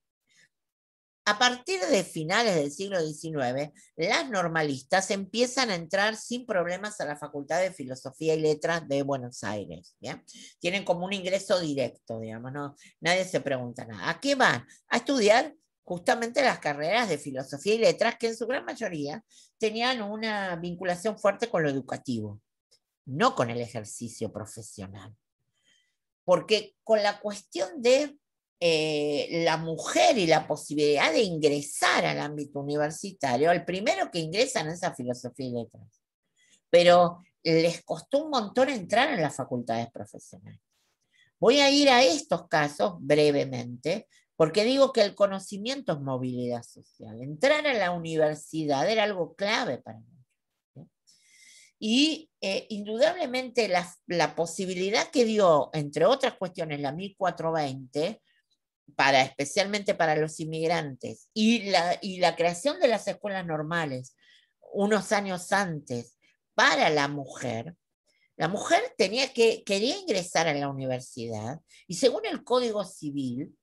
[SPEAKER 1] A partir de finales del siglo XIX, las normalistas empiezan a entrar sin problemas a la Facultad de Filosofía y Letras de Buenos Aires. ¿Bien? Tienen como un ingreso directo, digamos, ¿no? Nadie se pregunta nada. ¿A qué van? A estudiar justamente las carreras de Filosofía y Letras, que en su gran mayoría tenían una vinculación fuerte con lo educativo. no con el ejercicio profesional. Porque con la cuestión de la mujer y la posibilidad de ingresar al ámbito universitario, el primero que ingresan es a filosofía y letras, pero les costó un montón entrar en las facultades profesionales. Voy a ir a estos casos brevemente, porque digo que el conocimiento es movilidad social. Entrar a la universidad era algo clave para mí. Y indudablemente la posibilidad que dio, entre otras cuestiones, la 1420, especialmente para los inmigrantes, y la creación de las escuelas normales unos años antes para la mujer quería ingresar a la universidad, y según el Código Civil,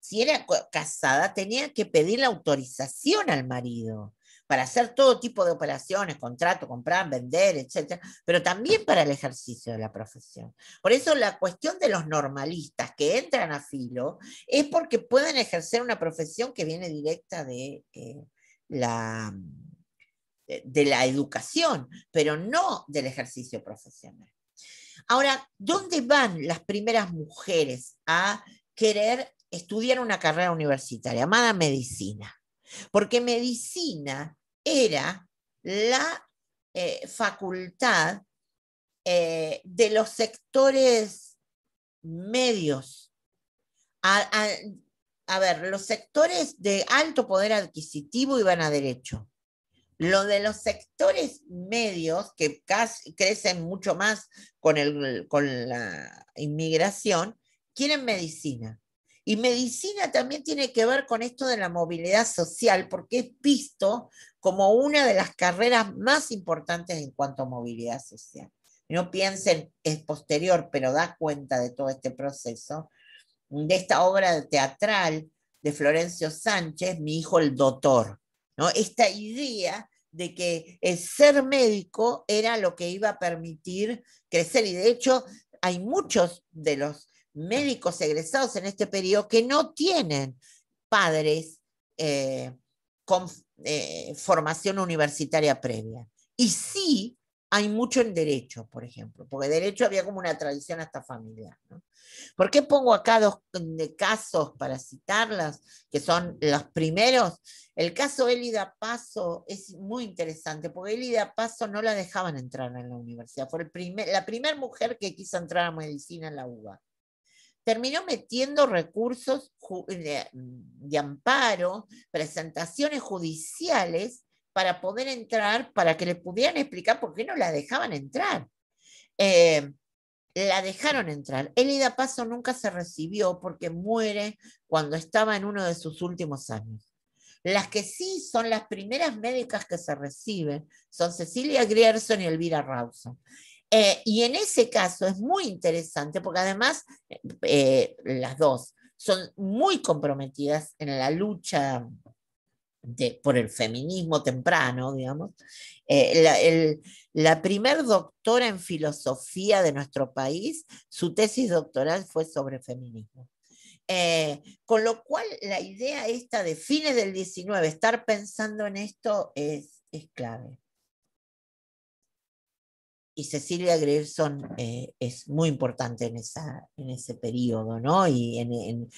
[SPEAKER 1] si era casada, tenía que pedir la autorización al marido para hacer todo tipo de operaciones, contrato, comprar, vender, etcétera, pero también para el ejercicio de la profesión. Por eso la cuestión de los normalistas que entran a filo es porque pueden ejercer una profesión que viene directa la, de la educación, pero no del ejercicio profesional. Ahora, ¿dónde van las primeras mujeres a querer estudiar una carrera universitaria? Llamada medicina. Porque medicina era la facultad de los sectores medios. A ver, los sectores de alto poder adquisitivo iban a derecho. Lo de los sectores medios, que crecen mucho más con la inmigración, quieren medicina. Y medicina también tiene que ver con esto de la movilidad social, porque es visto como una de las carreras más importantes en cuanto a movilidad social. No piensen, es posterior, pero da cuenta de todo este proceso, de esta obra teatral de Florencio Sánchez, Mi hijo el doctor, ¿no? Esta idea de que el ser médico era lo que iba a permitir crecer, y de hecho hay muchos de los médicos egresados en este periodo que no tienen padres con formación universitaria previa. Y sí hay mucho en derecho, por ejemplo, porque derecho había como una tradición hasta familiar, ¿no? ¿Por qué pongo acá dos casos para citarlas, que son los primeros? El caso Elida Paso es muy interesante, porque Elida Paso no la dejaban entrar en la universidad. Fue la primera mujer que quiso entrar a medicina en la UBA. Terminó metiendo recursos de amparo, presentaciones judiciales para poder entrar, para que le pudieran explicar por qué no la dejaban entrar. La dejaron entrar. Elida Paso nunca se recibió porque muere cuando estaba en uno de sus últimos años. Las que sí son las primeras médicas que se reciben son Cecilia Grierson y Elvira Rawson. Y en ese caso es muy interesante porque además las dos son muy comprometidas en la lucha por el feminismo temprano, digamos. La primer doctora en filosofía de nuestro país, su tesis doctoral fue sobre feminismo. Con lo cual, la idea esta de fines del 19, estar pensando en esto es clave. Y Cecilia Grierson es muy importante en ese periodo, ¿no? Y en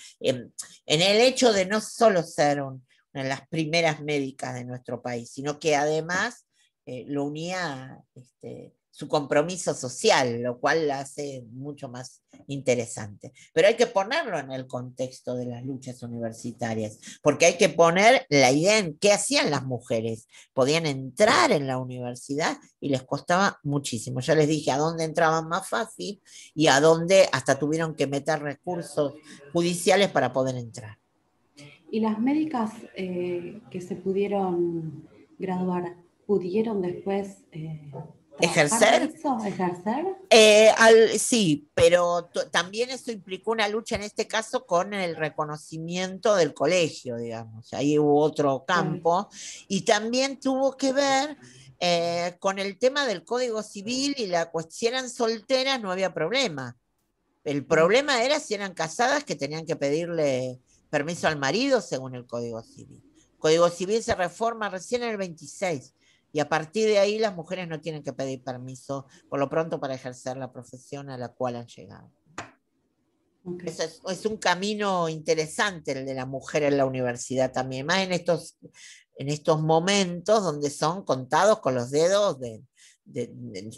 [SPEAKER 1] el hecho de no solo ser una de las primeras médicas de nuestro país, sino que además lo unía su compromiso social, lo cual la hace mucho más interesante. Pero hay que ponerlo en el contexto de las luchas universitarias, porque hay que poner la idea en qué hacían las mujeres. Podían entrar en la universidad y les costaba muchísimo. Ya les dije a dónde entraban más fácil y a dónde hasta tuvieron que meter recursos judiciales para poder entrar.
[SPEAKER 3] ¿Y las médicas que se pudieron graduar, pudieron después
[SPEAKER 1] ¿ejercer?
[SPEAKER 3] ¿Ejercer?
[SPEAKER 1] Sí, pero también eso implicó una lucha en este caso con el reconocimiento del colegio, digamos. Ahí hubo otro campo. Y también tuvo que ver con el tema del Código Civil y si eran solteras no había problema. El problema era si eran casadas, que tenían que pedirle permiso al marido según el Código Civil. El Código Civil se reforma recién en el 26 Y a partir de ahí las mujeres no tienen que pedir permiso, por lo pronto, para ejercer la profesión a la cual han llegado.
[SPEAKER 3] Okay.
[SPEAKER 1] Es un camino interesante el de la mujer en la universidad también, más en estos momentos donde son contados con los dedos,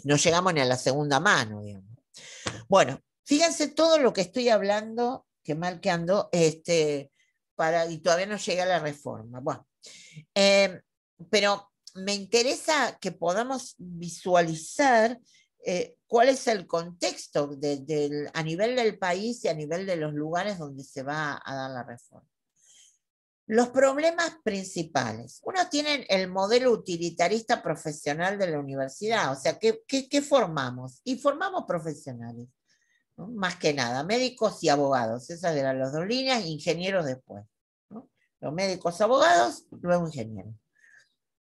[SPEAKER 1] no llegamos ni a la segunda mano, digamos. Bueno, fíjense todo lo que estoy hablando, que mal que ando, y todavía no llega la reforma. Bueno, pero me interesa que podamos visualizar cuál es el contexto a nivel del país y a nivel de los lugares donde se va a dar la reforma. Los problemas principales. Uno tiene el modelo utilitarista profesional de la universidad, o sea, ¿qué formamos? Y formamos profesionales, ¿no? Más que nada, médicos y abogados, esas eran las dos líneas, ingenieros después, ¿no? Los médicos, abogados, luego ingenieros.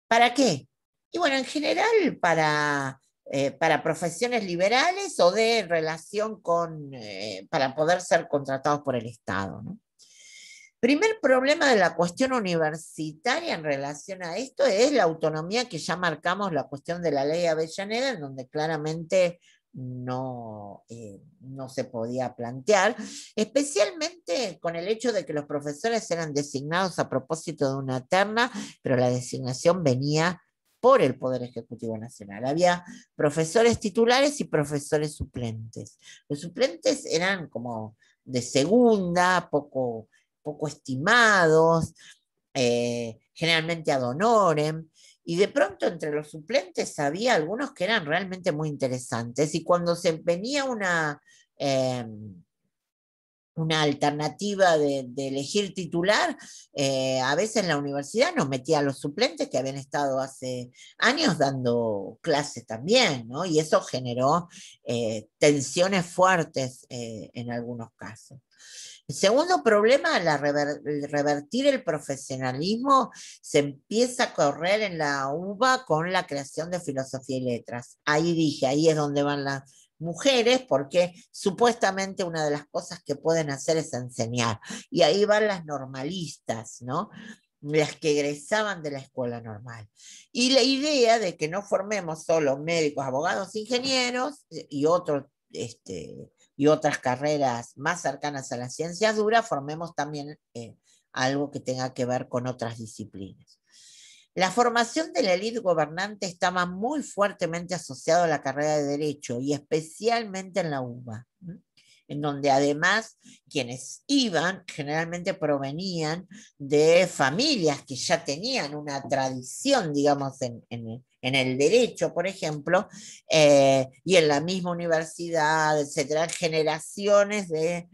[SPEAKER 1] ¿Para qué? Y bueno, en general para profesiones liberales o de relación para poder ser contratados por el Estado, ¿no? Primer problema de la cuestión universitaria en relación a esto es la autonomía que ya marcamos, la cuestión de la ley Avellaneda, en donde claramente no se podía plantear, especialmente con el hecho de que los profesores eran designados a propósito de una terna, pero la designación venía por el Poder Ejecutivo Nacional. Había profesores titulares y profesores suplentes. Los suplentes eran como de segunda, poco estimados, generalmente ad honorem, y de pronto entre los suplentes había algunos que eran realmente muy interesantes, y cuando se venía una alternativa de elegir titular, a veces la universidad nos metía a los suplentes que habían estado hace años dando clases también, ¿no? Y eso generó tensiones fuertes en algunos casos. El segundo problema, revertir el profesionalismo, se empieza a correr en la UBA con la creación de filosofía y letras. Ahí dije, ahí es donde van las mujeres, porque supuestamente una de las cosas que pueden hacer es enseñar. Y ahí van las normalistas, ¿no? Las que egresaban de la escuela normal. Y la idea de que no formemos solo médicos, abogados, ingenieros y otras carreras más cercanas a las ciencias duras, formemos también algo que tenga que ver con otras disciplinas. La formación de la élite gobernante estaba muy fuertemente asociada a la carrera de Derecho, y especialmente en la UBA, en donde además quienes iban generalmente provenían de familias que ya tenían una tradición, digamos, en el derecho, por ejemplo, y en la misma universidad, etcétera, generaciones de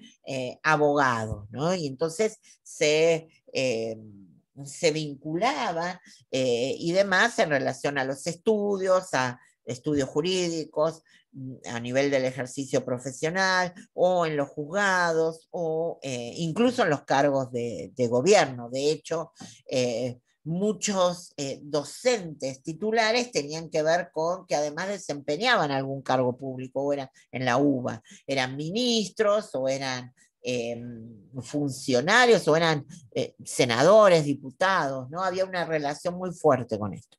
[SPEAKER 1] abogados, ¿no? Y entonces se vinculaban y demás en relación a los estudios, a estudios jurídicos, a nivel del ejercicio profesional, o en los juzgados, o incluso en los cargos de gobierno. De hecho, muchos docentes titulares tenían que ver con que además desempeñaban algún cargo público, o eran en la UBA, eran ministros, o eran funcionarios, o eran senadores, diputados, ¿no? Había una relación muy fuerte con esto.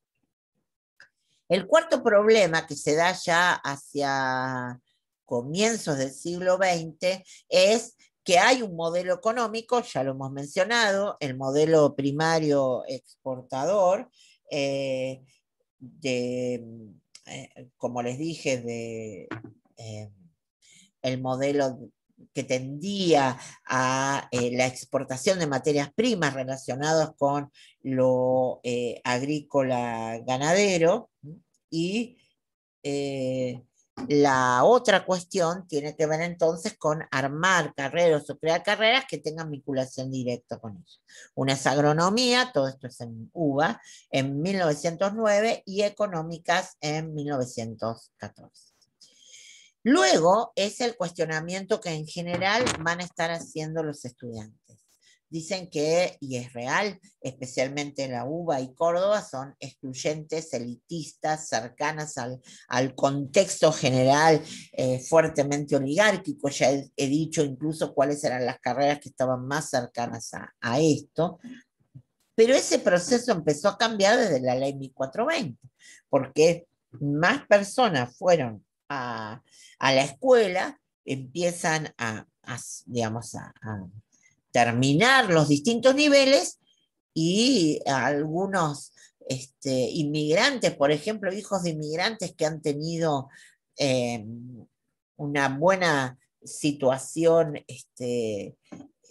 [SPEAKER 1] El cuarto problema, que se da ya hacia comienzos del siglo XX, es que hay un modelo económico, ya lo hemos mencionado, el modelo primario exportador, como les dije, el modelo que tendía a la exportación de materias primas relacionadas con lo agrícola ganadero, y la otra cuestión tiene que ver entonces con armar carreras o crear carreras que tengan vinculación directa con eso. Una es agronomía, todo esto es en UBA, en 1909, y económicas en 1914. Luego es el cuestionamiento que en general van a estar haciendo los estudiantes. Dicen que, y es real, especialmente la UBA y Córdoba, son excluyentes, elitistas, cercanas al contexto general, fuertemente oligárquico. Ya he dicho incluso cuáles eran las carreras que estaban más cercanas a esto. Pero ese proceso empezó a cambiar desde la ley 1420, porque más personas fueron a la escuela, empiezan digamos, a terminar los distintos niveles y algunos inmigrantes, por ejemplo, hijos de inmigrantes que han tenido una buena situación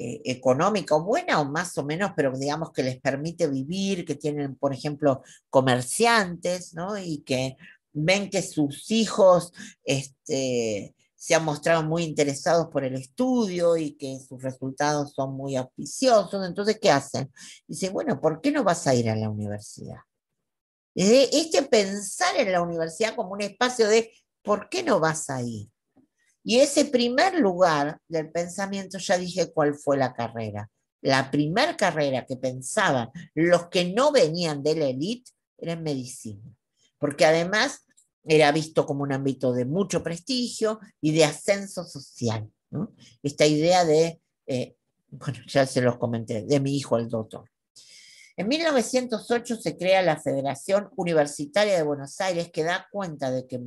[SPEAKER 1] económica, o buena o más o menos, pero digamos que les permite vivir, que tienen, por ejemplo, comerciantes, ¿no? Y que ven que sus hijos se han mostrado muy interesados por el estudio y que sus resultados son muy auspiciosos. Entonces, ¿qué hacen? Dicen, bueno, ¿por qué no vas a ir a la universidad? Pensar en la universidad como un espacio de ¿por qué no vas a ir? Y ese primer lugar del pensamiento, ya dije cuál fue la carrera. La primer carrera que pensaban los que no venían de la élite era en medicina, porque además era visto como un ámbito de mucho prestigio y de ascenso social, ¿no? Esta idea bueno, ya se los comenté, de mi hijo el doctor. En 1908 se crea la Federación Universitaria de Buenos Aires, que da cuenta de que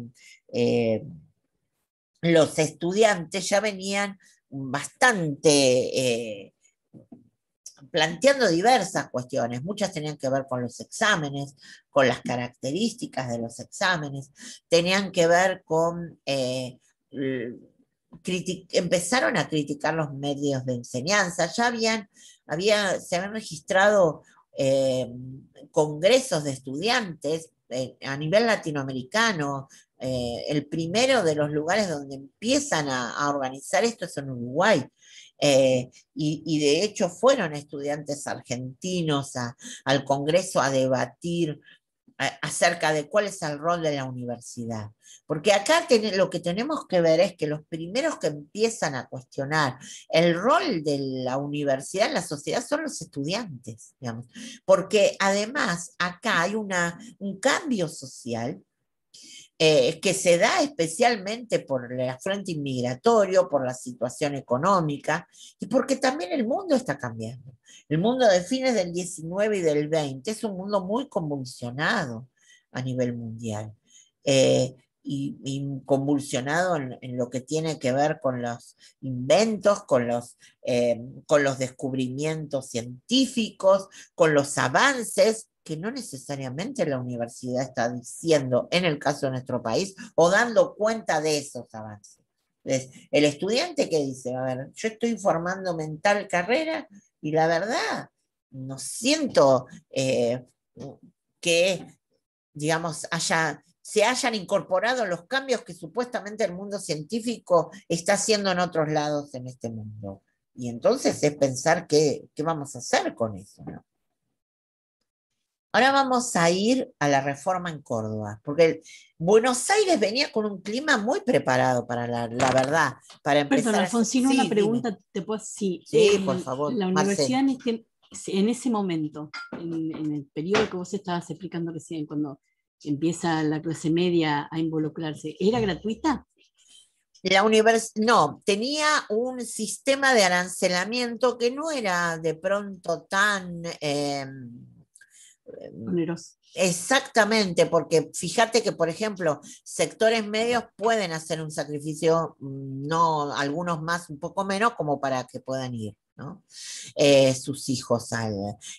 [SPEAKER 1] los estudiantes ya venían bastante planteando diversas cuestiones. Muchas tenían que ver con los exámenes, con las características de los exámenes, tenían que ver con empezaron a criticar los medios de enseñanza, ya se habían registrado congresos de estudiantes a nivel latinoamericano. El primero de los lugares donde empiezan a organizar esto es en Uruguay. Y de hecho fueron estudiantes argentinos al Congreso a debatir acerca de cuál es el rol de la universidad. Porque acá lo que tenemos que ver es que los primeros que empiezan a cuestionar el rol de la universidad en la sociedad son los estudiantes, digamos. Porque además acá hay un cambio social que se da especialmente por el afluente inmigratorio, por la situación económica y porque también el mundo está cambiando. El mundo de fines del 19 y del 20 es un mundo muy convulsionado a nivel mundial. Y convulsionado en lo que tiene que ver con los inventos, con los descubrimientos científicos, con los avances que no necesariamente la universidad está diciendo, en el caso de nuestro país, o dando cuenta de esos avances. Entonces, el estudiante que dice, a ver, yo estoy formándome en tal carrera y la verdad, no siento que, digamos, se hayan incorporado los cambios que supuestamente el mundo científico está haciendo en otros lados en este mundo. Y entonces es pensar qué vamos a hacer con eso, ¿no? Ahora vamos a ir a la reforma en Córdoba, porque Buenos Aires venía con un clima muy preparado para la verdad, para empezar.
[SPEAKER 3] Perdón, Alfonsina,
[SPEAKER 1] sí,
[SPEAKER 3] una pregunta, sí,
[SPEAKER 1] por favor,
[SPEAKER 3] la universidad en ese momento, en el periodo que vos estabas explicando recién, cuando empieza la clase media a involucrarse, ¿era gratuita?
[SPEAKER 1] No, tenía un sistema de arancelamiento que no era de pronto tan
[SPEAKER 3] oneroso.
[SPEAKER 1] Exactamente, porque fíjate que, por ejemplo, sectores medios pueden hacer un sacrificio, no, algunos más, un poco menos, como para que puedan ir, ¿no? Sus hijos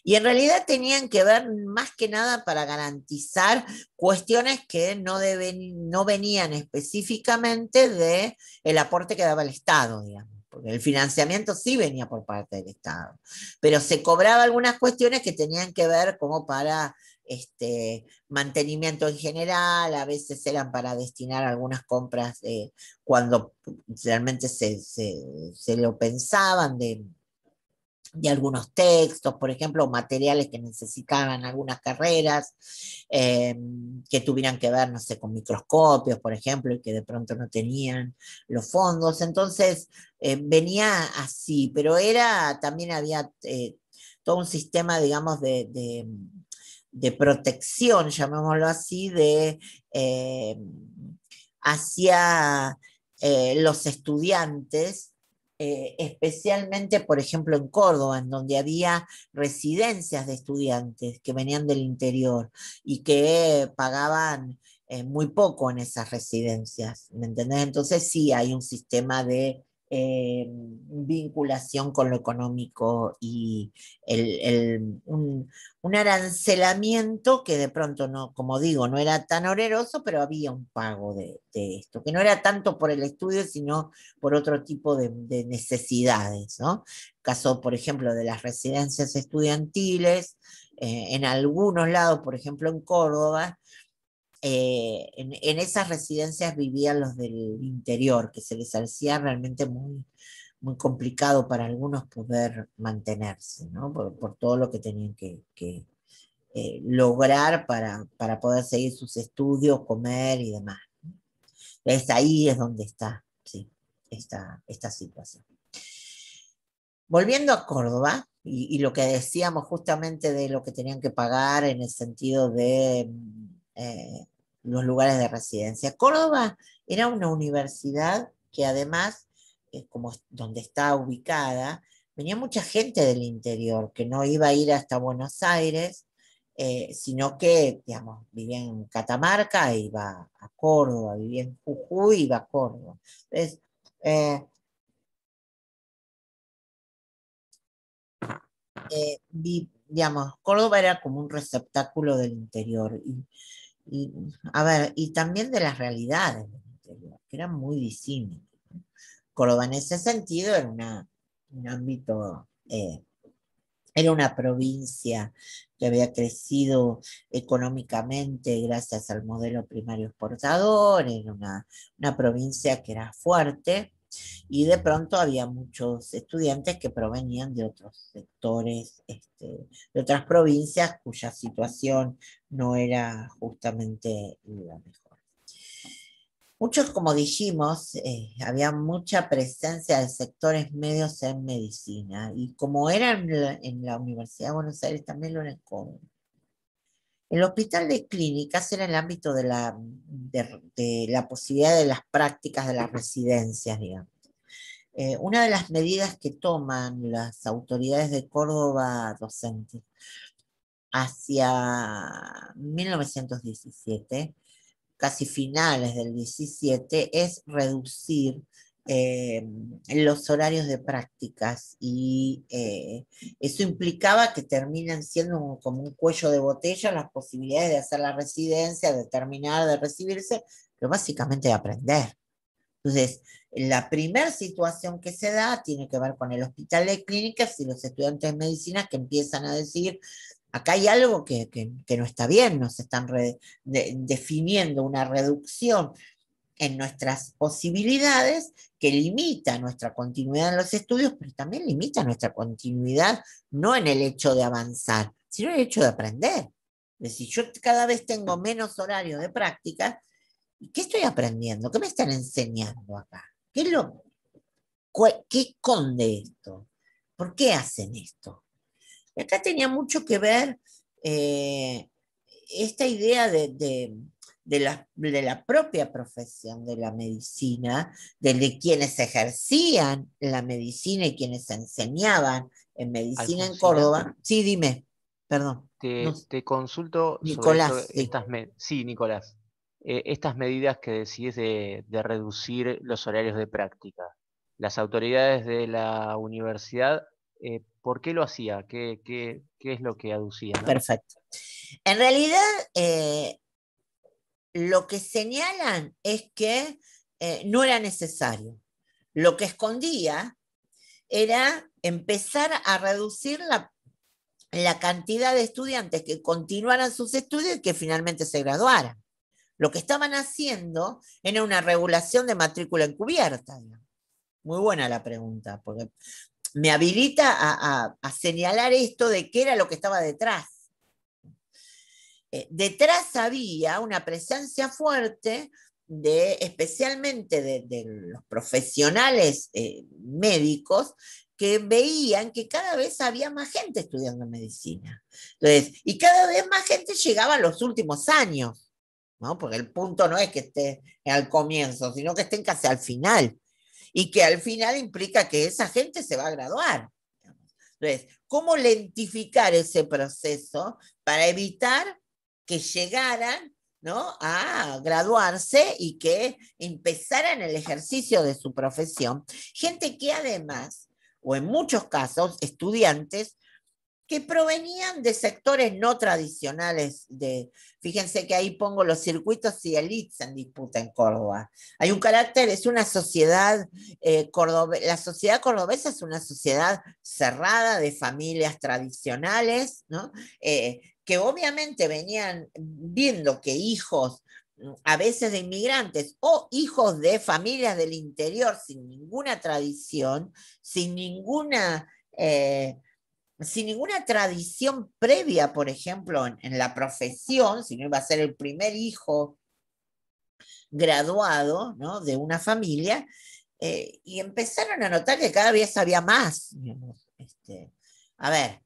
[SPEAKER 1] y en realidad tenían que ver más que nada para garantizar cuestiones que no venían específicamente del aporte que daba el Estado, digamos. Porque el financiamiento sí venía por parte del Estado, pero se cobraba algunas cuestiones que tenían que ver como para mantenimiento en general, a veces eran para destinar algunas compras cuando realmente se lo pensaban de algunos textos, por ejemplo, materiales que necesitaban algunas carreras, que tuvieran que ver, no sé, con microscopios, por ejemplo, y que de pronto no tenían los fondos. Entonces, venía así, pero también había todo un sistema, digamos, de protección, llamémoslo así, hacia los estudiantes especialmente, por ejemplo, en Córdoba, en donde había residencias de estudiantes que venían del interior y que pagaban muy poco en esas residencias, ¿me entendés? Entonces sí hay un sistema de vinculación con lo económico y un arancelamiento que de pronto no, como digo, no era tan oneroso, pero había un pago de esto, que no era tanto por el estudio, sino por otro tipo de necesidades, ¿no? Caso, por ejemplo, de las residencias estudiantiles, en algunos lados, por ejemplo en Córdoba, en esas residencias vivían los del interior, que se les hacía realmente muy complicado para algunos poder mantenerse, ¿no? Por todo lo que tenían que lograr para poder seguir sus estudios, comer y demás. Ahí es donde está, sí, esta situación. Volviendo a Córdoba, y lo que decíamos justamente de lo que tenían que pagar en el sentido de los lugares de residencia. Córdoba era una universidad que además, como donde está ubicada, venía mucha gente del interior, que no iba a ir hasta Buenos Aires, sino que, digamos, vivía en Catamarca e iba a Córdoba, vivía en Jujuy e iba a Córdoba. Entonces, digamos, Córdoba era como un receptáculo del interior a ver, y también de las realidades del interior, que eran muy disímiles. Córdoba en ese sentido era un ámbito, era una provincia que había crecido económicamente gracias al modelo primario exportador, era una provincia que era fuerte, y de pronto había muchos estudiantes que provenían de otros sectores, de otras provincias cuya situación no era justamente la mejor. Muchos, como dijimos, había mucha presencia de sectores medios en medicina, y como era en la Universidad de Buenos Aires, también lo era en Córdoba. El hospital de clínicas era el ámbito de la posibilidad de las prácticas de las residencias, digamos. Una de las medidas que toman las autoridades de Córdoba docentes hacia 1917, casi finales del 17, es reducir los horarios de prácticas, y eso implicaba que terminan siendo como un cuello de botella las posibilidades de hacer la residencia, de terminar, de recibirse, pero básicamente de aprender. Entonces, la primera situación que se da tiene que ver con el hospital de clínicas y los estudiantes de medicina que empiezan a decir, acá hay algo que no está bien, nos están definiendo una reducción en nuestras posibilidades que limita nuestra continuidad en los estudios, pero también limita nuestra continuidad no en el hecho de avanzar, sino en el hecho de aprender. Es decir, yo cada vez tengo menos horarios de práctica. ¿Qué estoy aprendiendo? ¿Qué me están enseñando acá? ¿Qué esconde esto? ¿Por qué hacen esto? Y acá tenía mucho que ver esta idea de la propia profesión de la medicina, de quienes ejercían la medicina y quienes enseñaban en medicina en
[SPEAKER 4] Alfonsina,
[SPEAKER 1] Córdoba. Sí, dime, perdón.
[SPEAKER 4] te consulto sobre
[SPEAKER 1] Nicolás, sí.
[SPEAKER 4] Sí, Nicolás. Estas medidas que decís de reducir los horarios de práctica. Las autoridades de la universidad, ¿por qué lo hacía? ¿Qué es lo que aducía, ¿no?
[SPEAKER 1] Perfecto. En realidad, lo que señalan es que no era necesario. Lo que escondía era empezar a reducir la cantidad de estudiantes que continuaran sus estudios y que finalmente se graduaran. Lo que estaban haciendo era una regulación de matrícula encubierta. Muy buena la pregunta, porque me habilita a señalar esto de qué era lo que estaba detrás. Detrás había una presencia fuerte especialmente de los profesionales médicos, que veían que cada vez había más gente estudiando medicina. Entonces, y cada vez más gente llegaba a los últimos años, ¿no? Porque el punto no es que esté al comienzo, sino que estén casi al final. y que al final implica que esa gente se va a graduar. Entonces, ¿cómo lentificar ese proceso para evitar que llegaran, ¿no?, a graduarse y que empezaran el ejercicio de su profesión? Gente que además, o en muchos casos, estudiantes que provenían de sectores no tradicionales. Fíjense que ahí pongo los circuitos y elites en disputa en Córdoba. Hay un carácter, es una sociedad, la sociedad cordobesa es una sociedad cerrada de familias tradicionales, ¿no? Que obviamente venían viendo que hijos a veces de inmigrantes o hijos de familias del interior sin ninguna tradición, sin ninguna tradición previa, por ejemplo, en la profesión, si no iba a ser el primer hijo graduado, ¿no?, de una familia, y empezaron a notar que cada vez había más. Digamos. A ver,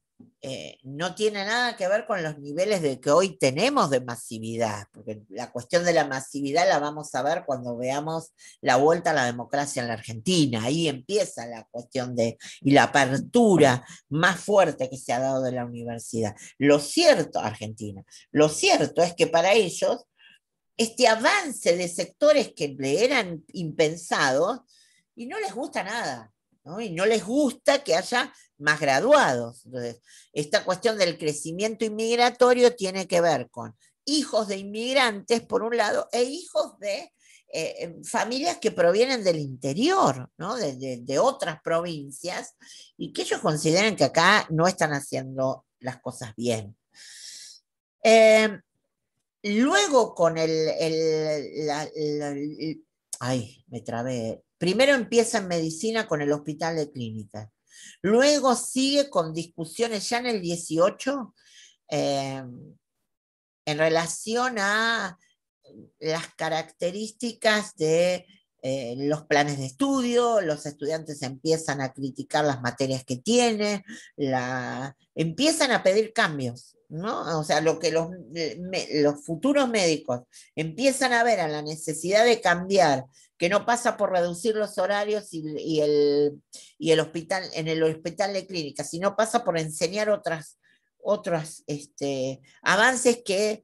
[SPEAKER 1] no tiene nada que ver con los niveles de que hoy tenemos de masividad, porque la cuestión de la masividad la vamos a ver cuando veamos la vuelta a la democracia en la Argentina. Ahí empieza la cuestión y la apertura más fuerte que se ha dado de la universidad. Lo cierto es que para ellos este avance de sectores que le eran impensados y no les gusta nada, ¿no? Y no les gusta que haya más graduados. Entonces, esta cuestión del crecimiento inmigratorio tiene que ver con hijos de inmigrantes, por un lado, e hijos de familias que provienen del interior, ¿no?, de otras provincias, y que ellos consideran que acá no están haciendo las cosas bien. Luego con ay, me trabé. Primero empieza en medicina con el Hospital de Clínicas. Luego sigue con discusiones ya en el 18 en relación a las características de los planes de estudio. Los estudiantes empiezan a criticar las materias que tienen, empiezan a pedir cambios, ¿no? O sea, lo que los futuros médicos empiezan a ver a la necesidad de cambiar, que no pasa por reducir los horarios y el hospital, en el Hospital de Clínicas, sino pasa por enseñar otros avances que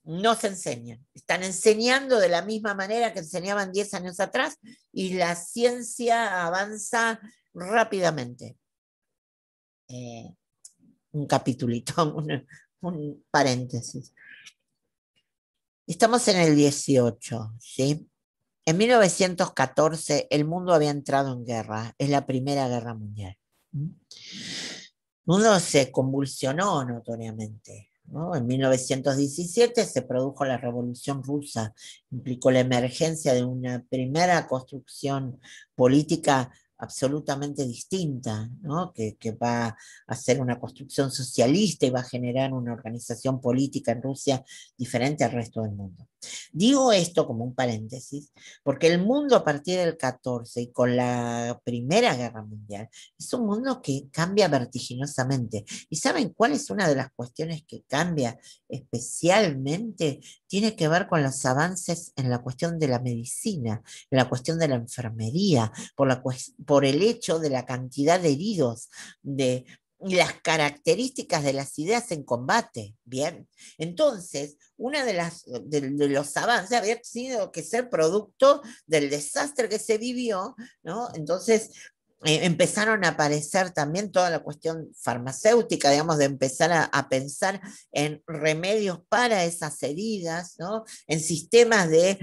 [SPEAKER 1] no se enseñan. Están enseñando de la misma manera que enseñaban 10 años atrás, y la ciencia avanza rápidamente. Un capitulito, un paréntesis. Estamos en el 18, ¿sí? En 1914 el mundo había entrado en guerra, es la Primera Guerra Mundial. El mundo se convulsionó notoriamente, ¿no? En 1917 se produjo la Revolución Rusa, implicó la emergencia de una primera construcción política absolutamente distinta, ¿no?, que va a ser una construcción socialista y va a generar una organización política en Rusia diferente al resto del mundo. Digo esto como un paréntesis, porque el mundo a partir del 14 y con la Primera Guerra Mundial es un mundo que cambia vertiginosamente. ¿Y saben cuál es una de las cuestiones que cambia especialmente? Tiene que ver con los avances en la cuestión de la medicina, en la cuestión de la enfermería, por el hecho de la cantidad de heridos, de las características de las ideas en combate. Bien, entonces, una de los avances había sido que ser producto del desastre que se vivió, ¿no? Entonces, empezaron a aparecer también toda la cuestión farmacéutica, digamos, de empezar a pensar en remedios para esas heridas, ¿no?, en sistemas de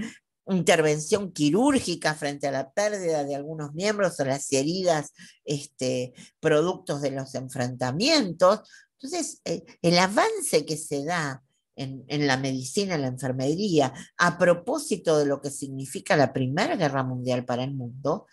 [SPEAKER 1] intervención quirúrgica frente a la pérdida de algunos miembros o las heridas productos de los enfrentamientos. Entonces, el avance que se da en la medicina, en la enfermería, a propósito de lo que significa la Primera Guerra Mundial para el mundo,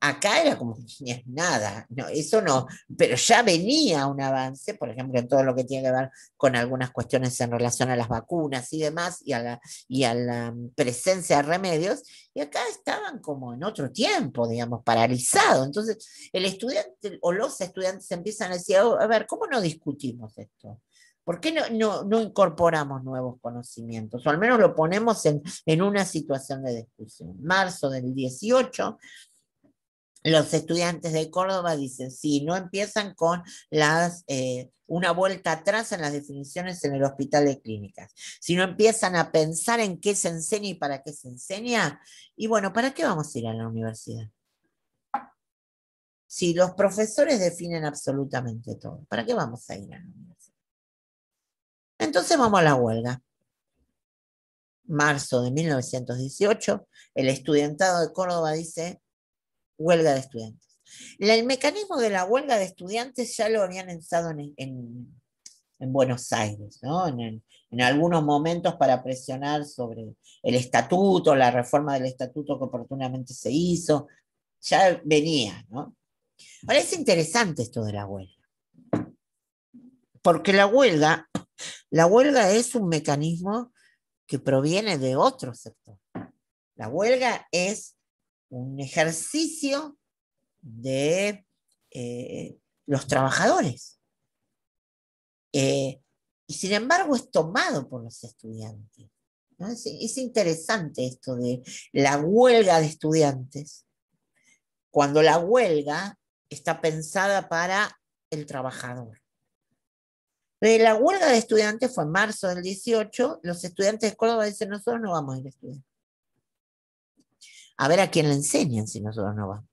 [SPEAKER 1] acá era como que nada, no, eso no, pero ya venía un avance, por ejemplo, en todo lo que tiene que ver con algunas cuestiones en relación a las vacunas y demás, y a la presencia de remedios, y acá estaban como en otro tiempo, digamos, paralizados. Entonces, el estudiante o los estudiantes empiezan a decir, oh, a ver, ¿cómo no discutimos esto? ¿Por qué no incorporamos nuevos conocimientos? O al menos lo ponemos en una situación de discusión. Marzo del 18, los estudiantes de Córdoba dicen, sí, no empiezan con una vuelta atrás en las definiciones en el hospital de clínicas, sino empiezan a pensar en qué se enseña y para qué se enseña. Y bueno, ¿para qué vamos a ir a la universidad? Si los profesores definen absolutamente todo, ¿para qué vamos a ir a la universidad? Entonces vamos a la huelga. Marzo de 1918, el estudiantado de Córdoba dice huelga de estudiantes. El mecanismo de la huelga de estudiantes ya lo habían usado en Buenos Aires, ¿no? En algunos momentos para presionar sobre el estatuto, la reforma del estatuto que oportunamente se hizo, ya venía, ¿no? Ahora es interesante esto de la huelga, porque la huelga es un mecanismo que proviene de otro sector. La huelga es un ejercicio de los trabajadores. Y sin embargo es tomado por los estudiantes, ¿no? Es interesante esto de la huelga de estudiantes, cuando la huelga está pensada para el trabajador. La huelga de estudiantes fue en marzo del 18, los estudiantes de Córdoba dicen, nosotros no vamos a ir a estudiar. A ver a quién le enseñan si nosotros no vamos.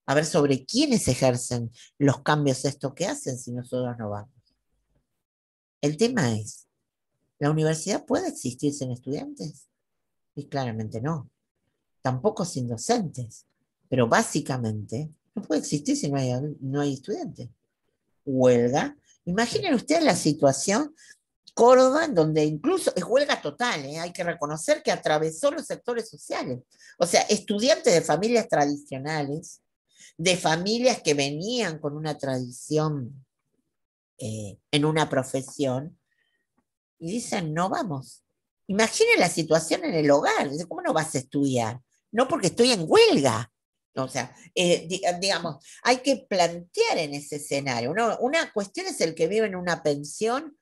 [SPEAKER 1] A ver sobre quiénes ejercen los cambios estos que hacen si nosotros no vamos. El tema es, ¿la universidad puede existir sin estudiantes? Y claramente no. Tampoco sin docentes. Pero básicamente no puede existir si no hay estudiantes. Huelga. Imaginen ustedes la situación Córdoba, en donde incluso es huelga total, hay que reconocer que atravesó los sectores sociales. O sea, estudiantes de familias tradicionales, de familias que venían con una tradición en una profesión, y dicen, no vamos. Imaginen la situación en el hogar, ¿cómo no vas a estudiar? No porque estoy en huelga. O sea, digamos, hay que plantear en ese escenario. Una cuestión es el que vive en una pensión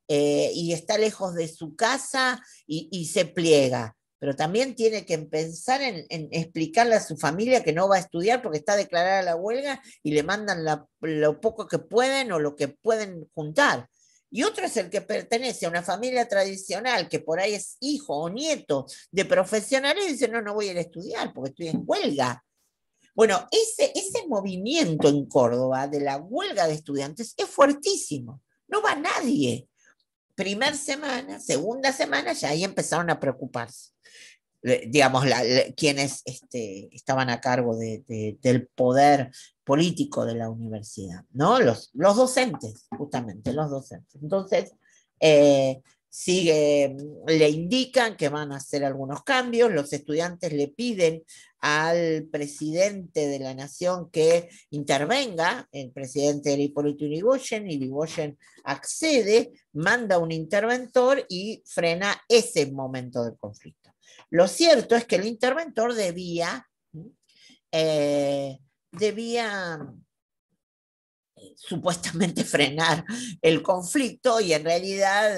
[SPEAKER 1] y está lejos de su casa y se pliega. Pero también tiene que pensar en explicarle a su familia que no va a estudiar porque está declarada la huelga y le mandan lo poco que pueden o lo que pueden juntar. Y otro es el que pertenece a una familia tradicional, que por ahí es hijo o nieto de profesionales y dice, no, no voy a ir a estudiar porque estoy en huelga. Bueno, ese movimiento en Córdoba de la huelga de estudiantes es fuertísimo. No va nadie. Primera semana, segunda semana, ya ahí empezaron a preocuparse. Digamos, quienes estaban a cargo del poder político de la universidad, ¿no? Los docentes, justamente, los docentes. Entonces, le indican que van a hacer algunos cambios, los estudiantes le piden al presidente de la nación que intervenga, el presidente era Hipólito Yrigoyen, y Yrigoyen accede, manda un interventor y frena ese momento del conflicto. Lo cierto es que el interventor debía supuestamente frenar el conflicto y en realidad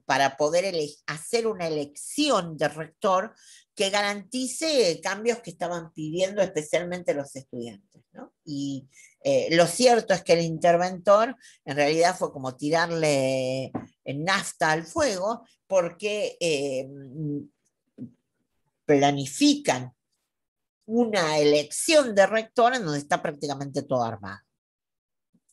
[SPEAKER 1] para poder hacer una elección de rector que garantice cambios que estaban pidiendo especialmente los estudiantes, ¿no? Y lo cierto es que el interventor en realidad fue como tirarle nafta al fuego porque planifican una elección de rector en donde está prácticamente todo armado.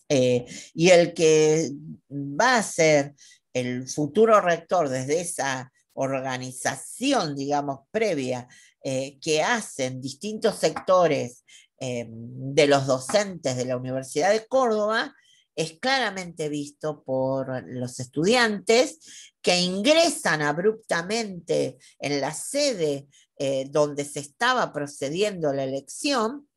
[SPEAKER 1] Y el que va a ser el futuro rector desde esa organización, digamos, previa, que hacen distintos sectores de los docentes de la Universidad de Córdoba, es claramente visto por los estudiantes que ingresan abruptamente en la sede donde se estaba procediendo la elección,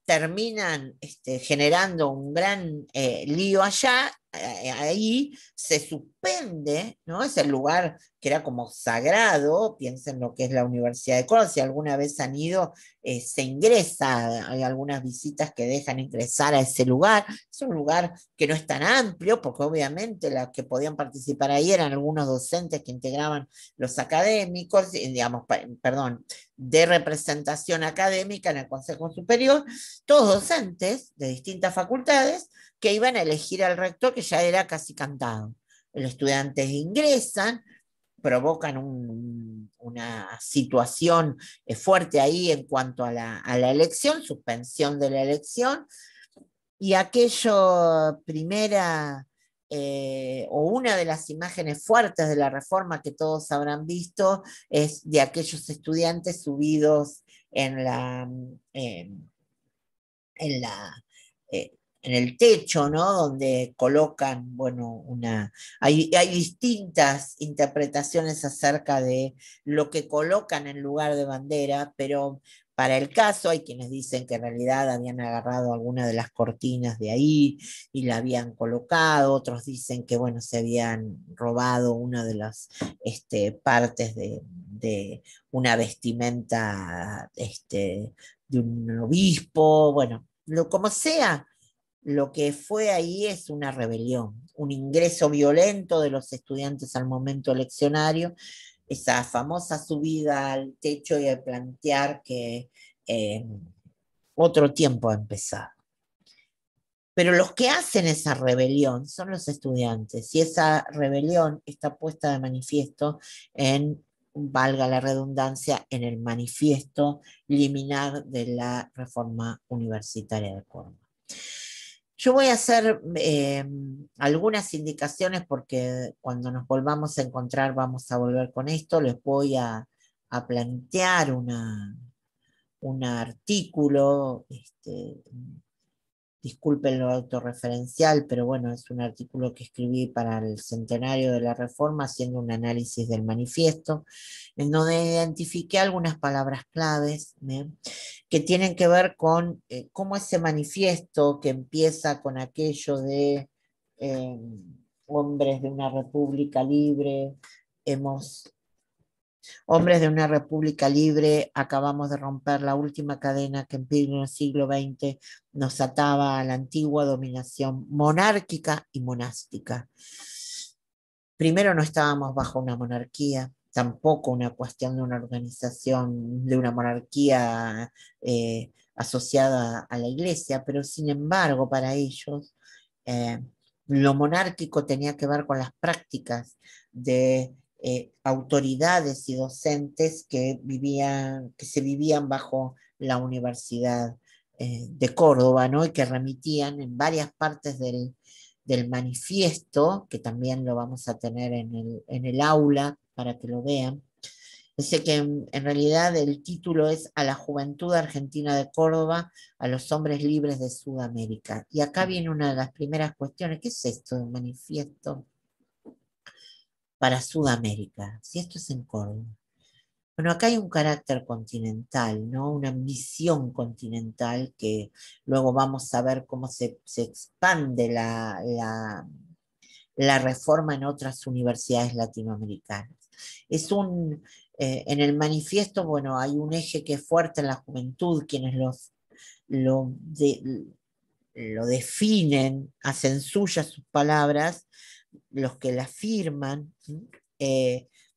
[SPEAKER 1] terminan generando un gran lío allá. Ahí se suspende, ¿no? Es el lugar que era como sagrado. Piensen lo que es la Universidad de Córdoba. Si alguna vez han ido, se ingresa, hay algunas visitas que dejan ingresar a ese lugar. Es un lugar que no es tan amplio, porque obviamente los que podían participar ahí eran algunos docentes que integraban los académicos, digamos, perdón, de representación académica en el Consejo Superior, todos docentes de distintas facultades que iban a elegir al rector, que ya era casi cantado. Los estudiantes ingresan, provocan una situación fuerte ahí en cuanto a la elección, suspensión de la elección, y aquello primera, o una de las imágenes fuertes de la reforma que todos habrán visto, es de aquellos estudiantes subidos en en la, en el techo, ¿no? Donde colocan, bueno, hay distintas interpretaciones acerca de lo que colocan en lugar de bandera, pero para el caso hay quienes dicen que en realidad habían agarrado alguna de las cortinas de ahí y la habían colocado, otros dicen que, bueno, se habían robado una de las partes de una vestimenta de un obispo, bueno, como sea, lo que fue ahí es una rebelión, un ingreso violento de los estudiantes al momento eleccionario, esa famosa subida al techo y al plantear que otro tiempo ha empezado. Pero los que hacen esa rebelión son los estudiantes, y esa rebelión está puesta de manifiesto en, valga la redundancia, en el manifiesto liminar de la reforma universitaria de Córdoba. Yo voy a hacer algunas indicaciones porque cuando nos volvamos a encontrar vamos a volver con esto. Les voy a plantear un artículo, disculpen lo autorreferencial, pero bueno, es un artículo que escribí para el centenario de la Reforma, haciendo un análisis del manifiesto, en donde identifiqué algunas palabras claves, que tienen que ver con cómo ese manifiesto que empieza con aquello de hombres de una república libre, hombres de una república libre, acabamos de romper la última cadena que en pleno siglo XX nos ataba a la antigua dominación monárquica y monástica. Primero, no estábamos bajo una monarquía, tampoco una cuestión de una organización, de una monarquía asociada a la iglesia, pero sin embargo para ellos lo monárquico tenía que ver con las prácticas de autoridades y docentes que se vivían bajo la Universidad de Córdoba, ¿no? Y que remitían en varias partes del manifiesto, que también lo vamos a tener en el aula para que lo vean. Dice que en realidad el título es A la Juventud Argentina de Córdoba, a los hombres libres de Sudamérica. Y acá viene una de las primeras cuestiones. ¿Qué es esto de un manifiesto para Sudamérica? Si esto es en Córdoba. Bueno, acá hay un carácter continental, ¿no? Una ambición continental que luego vamos a ver cómo se expande la reforma en otras universidades latinoamericanas. En el manifiesto, bueno, hay un eje que es fuerte en la juventud, quienes lo definen, hacen suyas sus palabras, los que la firman,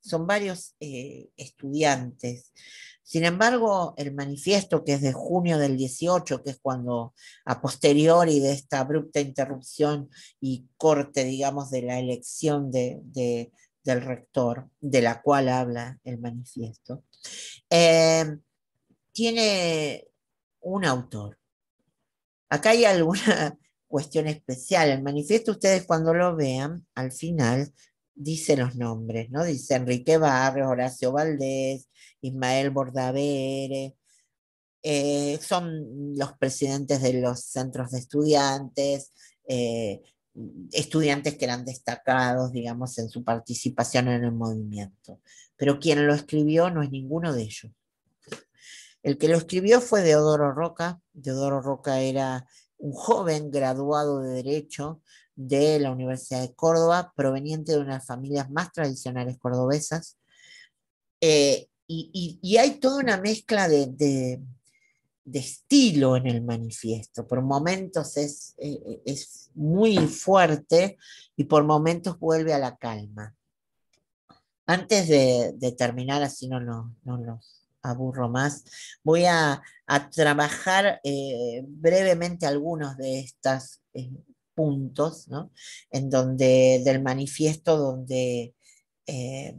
[SPEAKER 1] son varios estudiantes. Sin embargo, el manifiesto, que es de junio del 18, que es cuando a posteriori de esta abrupta interrupción y corte, digamos, de la elección del rector, de la cual habla el manifiesto, tiene un autor. Acá hay alguna cuestión especial. El manifiesto, ustedes cuando lo vean, al final dice los nombres, ¿no? Dice Enrique Barrios, Horacio Valdés, Ismael Bordavere, son los presidentes de los centros de estudiantes, estudiantes que eran destacados, digamos, en su participación en el movimiento. Pero quien lo escribió no es ninguno de ellos. El que lo escribió fue Deodoro Roca. Deodoro Roca era un joven graduado de Derecho de la Universidad de Córdoba, proveniente de una de las familias más tradicionales cordobesas. Y hay toda una mezcla de estilo en el manifiesto. Por momentos es muy fuerte y por momentos vuelve a la calma. Antes de terminar, así no los aburro más, voy a trabajar brevemente algunos de estos puntos, ¿no? En donde, del manifiesto, donde eh,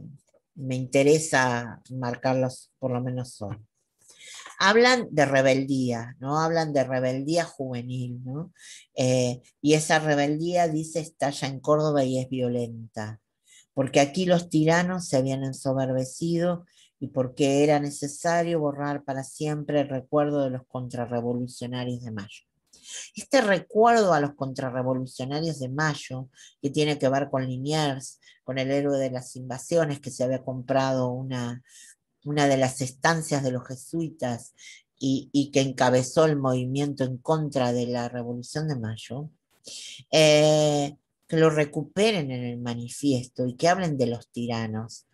[SPEAKER 1] me interesa marcarlos por lo menos hoy. Hablan de rebeldía, ¿no? Hablan de rebeldía juvenil, ¿no? Y esa rebeldía, dice, estalla en Córdoba y es violenta, porque aquí los tiranos se habían ensoberbecido y porque era necesario borrar para siempre el recuerdo de los contrarrevolucionarios de Mayo. Este recuerdo a los contrarrevolucionarios de Mayo, que tiene que ver con Liniers, con el héroe de las invasiones que se había comprado una de las estancias de los jesuitas y que encabezó el movimiento en contra de la Revolución de Mayo, que lo recuperen en el manifiesto y que hablen de los tiranos.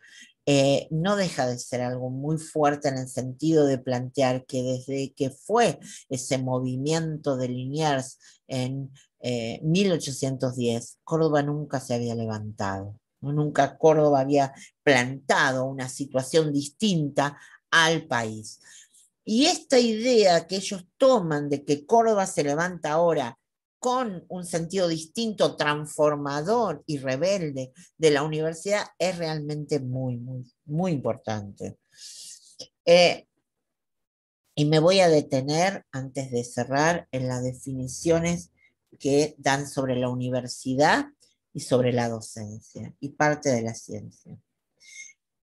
[SPEAKER 1] No deja de ser algo muy fuerte en el sentido de plantear que desde que fue ese movimiento de Liniers en 1810, Córdoba nunca se había levantado, ¿no? Nunca Córdoba había plantado una situación distinta al país. Y esta idea que ellos toman de que Córdoba se levanta ahora con un sentido distinto, transformador y rebelde de la universidad es realmente muy importante. Y me voy a detener, antes de cerrar, en las definiciones que dan sobre la universidad y sobre la docencia y parte de la ciencia.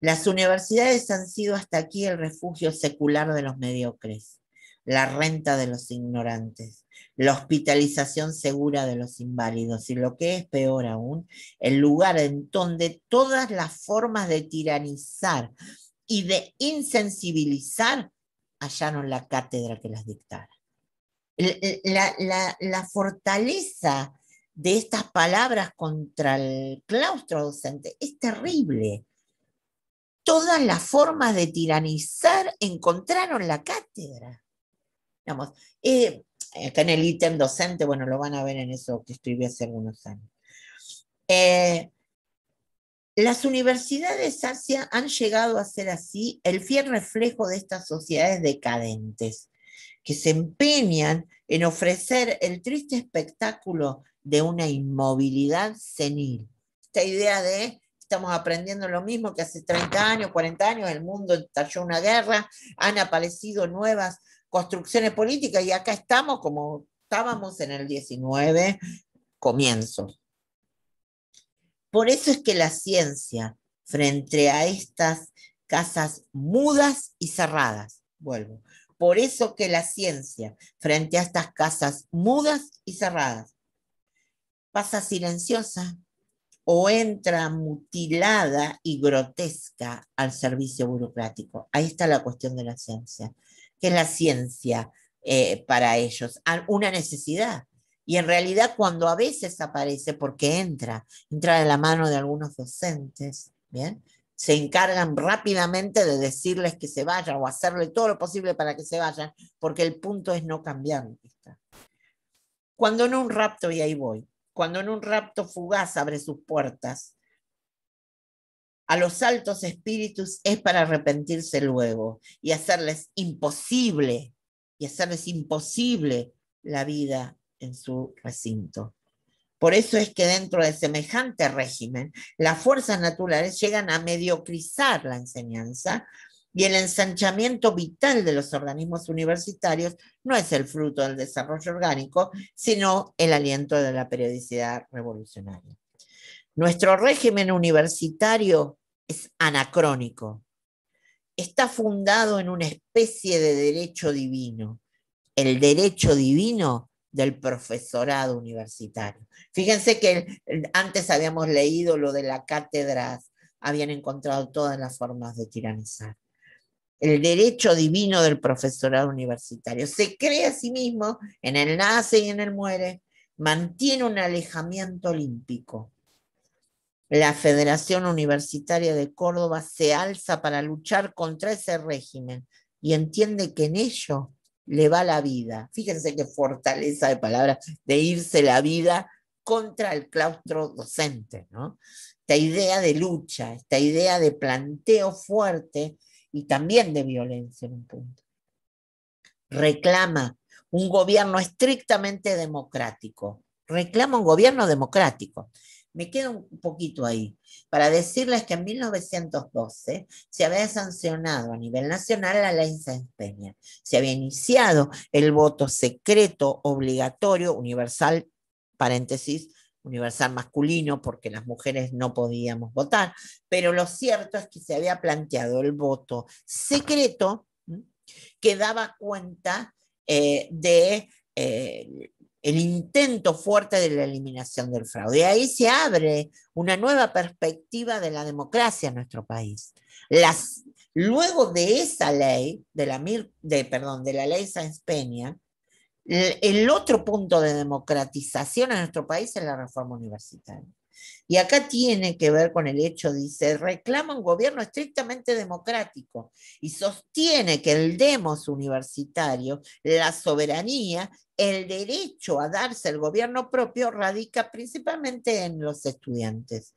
[SPEAKER 1] Las universidades han sido hasta aquí el refugio secular de los mediocres, la renta de los ignorantes, la hospitalización segura de los inválidos y, lo que es peor aún, el lugar en donde todas las formas de tiranizar y de insensibilizar hallaron la cátedra que las dictara. La fortaleza de estas palabras contra el claustro docente es terrible. Todas las formas de tiranizar encontraron la cátedra. Digamos, acá en el ítem docente, bueno, lo van a ver en eso que escribí hace algunos años. Las universidades han llegado a ser así el fiel reflejo de estas sociedades decadentes, que se empeñan en ofrecer el triste espectáculo de una inmovilidad senil. Esta idea de estamos aprendiendo lo mismo que hace 30 años, 40 años, el mundo estalló una guerra, han aparecido nuevas construcciones políticas y acá estamos como estábamos en el 19, comienzos. Por eso es que la ciencia, frente a estas casas mudas y cerradas, vuelvo, por eso que la ciencia, frente a estas casas mudas y cerradas, pasa silenciosa o entra mutilada y grotesca al servicio burocrático. Ahí está la cuestión de la ciencia. ¿Qué es la ciencia para ellos? Una necesidad. Y en realidad cuando a veces aparece, porque entra de la mano de algunos docentes, ¿bien? Se encargan rápidamente de decirles que se vayan o hacerle todo lo posible para que se vayan, porque el punto es no cambiar. Cuando en un rapto, y ahí voy, cuando en un rapto fugaz abre sus puertas, a los altos espíritus es para arrepentirse luego y hacerles imposible la vida en su recinto. Por eso es que dentro de semejante régimen, las fuerzas naturales llegan a mediocrizar la enseñanza y el ensanchamiento vital de los organismos universitarios no es el fruto del desarrollo orgánico, sino el aliento de la periodicidad revolucionaria. Nuestro régimen universitario es anacrónico. Está fundado en una especie de derecho divino, el derecho divino del profesorado universitario. Fíjense que antes habíamos leído lo de las cátedras, habían encontrado todas las formas de tiranizar. el derecho divino del profesorado universitario. Se cree a sí mismo, en el nace y en el muere, mantiene un alejamiento olímpico. La Federación Universitaria de Córdoba se alza para luchar contra ese régimen y entiende que en ello le va la vida. Fíjense qué fortaleza de palabras, de irse la vida contra el claustro docente, ¿no? Esta idea de lucha, esta idea de planteo fuerte y también de violencia en un punto. Reclama un gobierno estrictamente democrático. Reclama un gobierno democrático. Me quedo un poquito ahí para decirles que en 1912 se había sancionado a nivel nacional la ley Sáenz Peña. Se había iniciado el voto secreto obligatorio, universal, paréntesis, universal masculino, porque las mujeres no podíamos votar, pero lo cierto es que se había planteado el voto secreto que daba cuenta de el intento fuerte de la eliminación del fraude. Y ahí se abre una nueva perspectiva de la democracia en nuestro país. Luego de esa ley, de la ley Sáenz Peña, el otro punto de democratización en nuestro país es la reforma universitaria. Y acá tiene que ver con el hecho, dice, reclama un gobierno estrictamente democrático y sostiene que el demos universitario, la soberanía, el derecho a darse el gobierno propio radica principalmente en los estudiantes.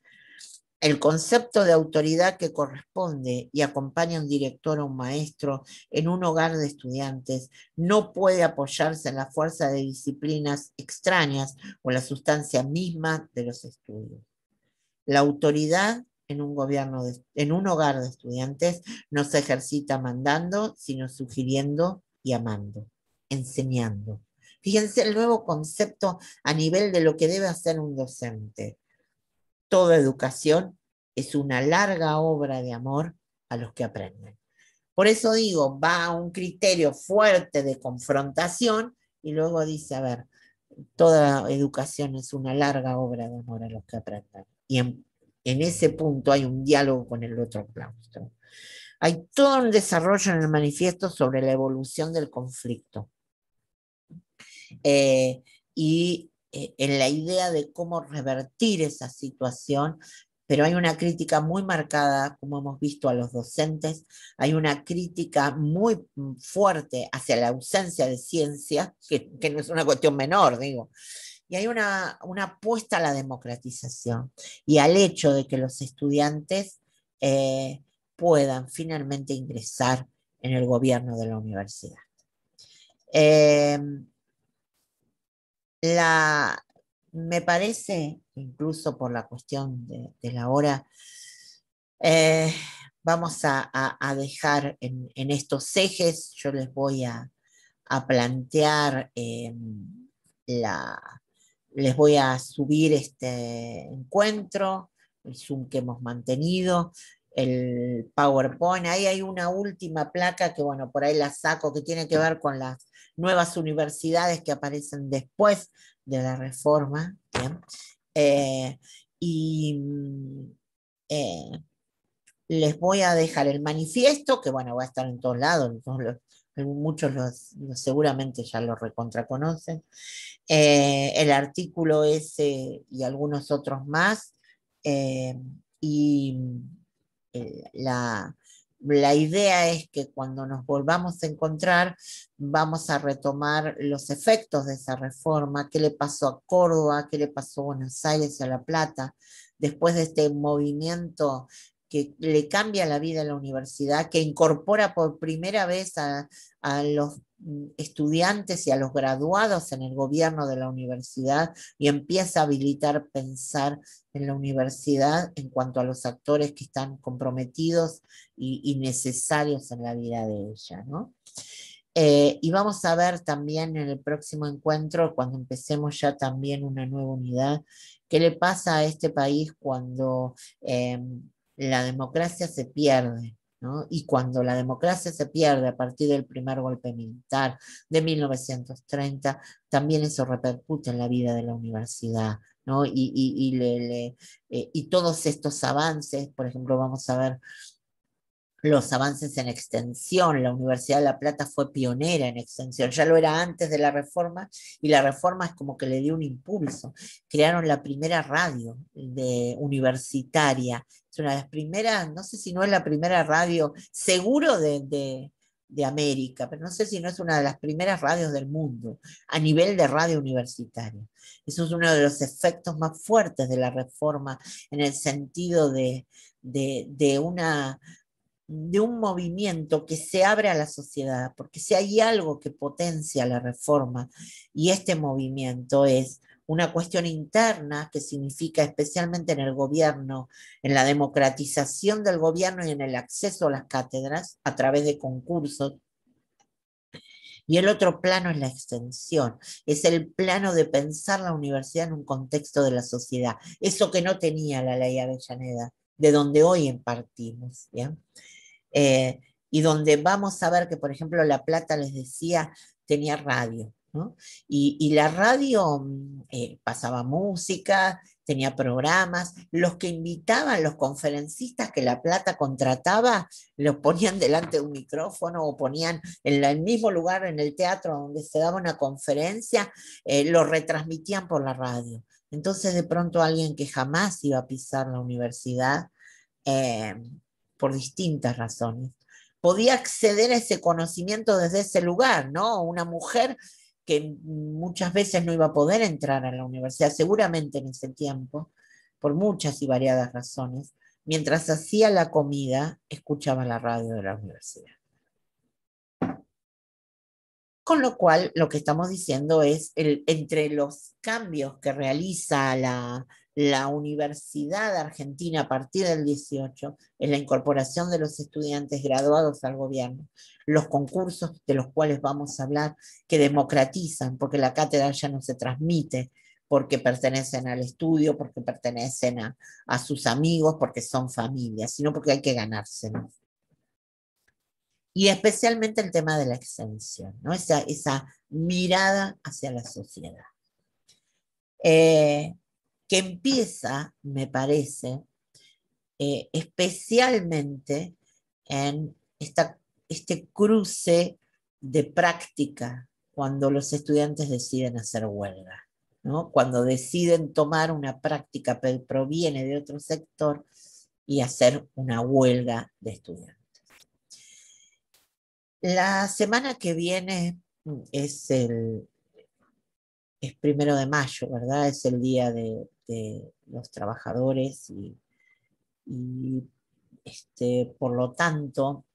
[SPEAKER 1] El concepto de autoridad que corresponde y acompaña a un director o un maestro en un hogar de estudiantes no puede apoyarse en la fuerza de disciplinas extrañas o la sustancia misma de los estudios. La autoridad en un hogar de estudiantes no se ejercita mandando, sino sugiriendo y amando, enseñando. Fíjense el nuevo concepto a nivel de lo que debe hacer un docente. Toda educación es una larga obra de amor a los que aprenden. Por eso digo, va a un criterio fuerte de confrontación y luego dice, a ver, toda educación es una larga obra de amor a los que aprenden. Y en ese punto hay un diálogo con el otro claustro. Hay todo un desarrollo en el manifiesto sobre la evolución del conflicto. Y en la idea de cómo revertir esa situación, pero hay una crítica muy marcada, como hemos visto, a los docentes, hay una crítica muy fuerte hacia la ausencia de ciencia, que no es una cuestión menor, digo, y hay una apuesta a la democratización y al hecho de que los estudiantes puedan finalmente ingresar en el gobierno de la universidad. Me parece, incluso por la cuestión de la hora, vamos a dejar en estos ejes, yo les voy a plantear les voy a subir este encuentro, el Zoom que hemos mantenido, el PowerPoint, ahí hay una última placa que bueno, por ahí la saco, que tiene que ver con las nuevas universidades que aparecen después de la reforma, ¿bien? Les voy a dejar el manifiesto, que bueno, va a estar en todos lados, muchos seguramente ya lo recontraconocen, el artículo ese y algunos otros más, y la idea es que cuando nos volvamos a encontrar vamos a retomar los efectos de esa reforma, qué le pasó a Córdoba, qué le pasó a Buenos Aires y a La Plata, después de este movimiento que le cambia la vida a la universidad, que incorpora por primera vez a los estudiantes y a los graduados en el gobierno de la universidad y empieza a habilitar pensar en la universidad en cuanto a los actores que están comprometidos y necesarios en la vida de ella, ¿no? Y vamos a ver también en el próximo encuentro, cuando empecemos ya también una nueva unidad, qué le pasa a este país cuando la democracia se pierde, ¿no? Y cuando la democracia se pierde a partir del primer golpe militar de 1930, también eso repercute en la vida de la universidad, ¿no? Y todos estos avances, por ejemplo, vamos a ver los avances en extensión. La Universidad de La Plata fue pionera en extensión, ya lo era antes de la reforma, y la reforma es como que le dio un impulso. Crearon la primera radio universitaria, es una de las primeras, no sé si no es la primera radio, seguro de América, pero no sé si no es una de las primeras radios del mundo a nivel de radio universitaria. Eso es uno de los efectos más fuertes de la reforma en el sentido de un movimiento que se abre a la sociedad, porque si hay algo que potencia la reforma, y este movimiento es una cuestión interna que significa especialmente en el gobierno, en la democratización del gobierno y en el acceso a las cátedras a través de concursos. Y el otro plano es la extensión, es el plano de pensar la universidad en un contexto de la sociedad, eso que no tenía la ley Avellaneda, de donde hoy impartimos, ¿bien? Y donde vamos a ver que, por ejemplo, La Plata, les decía, tenía radio, ¿no? Y la radio pasaba música, tenía programas, los que invitaban, los conferencistas que La Plata contrataba, los ponían delante de un micrófono o ponían en el mismo lugar, en el teatro donde se daba una conferencia, lo retransmitían por la radio. Entonces, de pronto, alguien que jamás iba a pisar la universidad, eh, por distintas razones, podía acceder a ese conocimiento desde ese lugar, ¿no? Una mujer que muchas veces no iba a poder entrar a la universidad, seguramente en ese tiempo, por muchas y variadas razones, mientras hacía la comida, escuchaba la radio de la universidad. Con lo cual, lo que estamos diciendo es, entre los cambios que realiza la Universidad Argentina a partir del 18, es la incorporación de los estudiantes graduados al gobierno, los concursos de los cuales vamos a hablar, que democratizan, porque la cátedra ya no se transmite porque pertenecen al estudio, porque pertenecen a sus amigos, porque son familias, sino porque hay que ganárselos. Y especialmente el tema de la extensión, ¿no? Esa mirada hacia la sociedad. Que empieza, me parece, especialmente en este cruce de práctica cuando los estudiantes deciden hacer huelga, ¿no? Cuando deciden tomar una práctica que proviene de otro sector y hacer una huelga de estudiantes. La semana que viene es 1 de mayo, ¿verdad? Es el día de los trabajadores y por lo tanto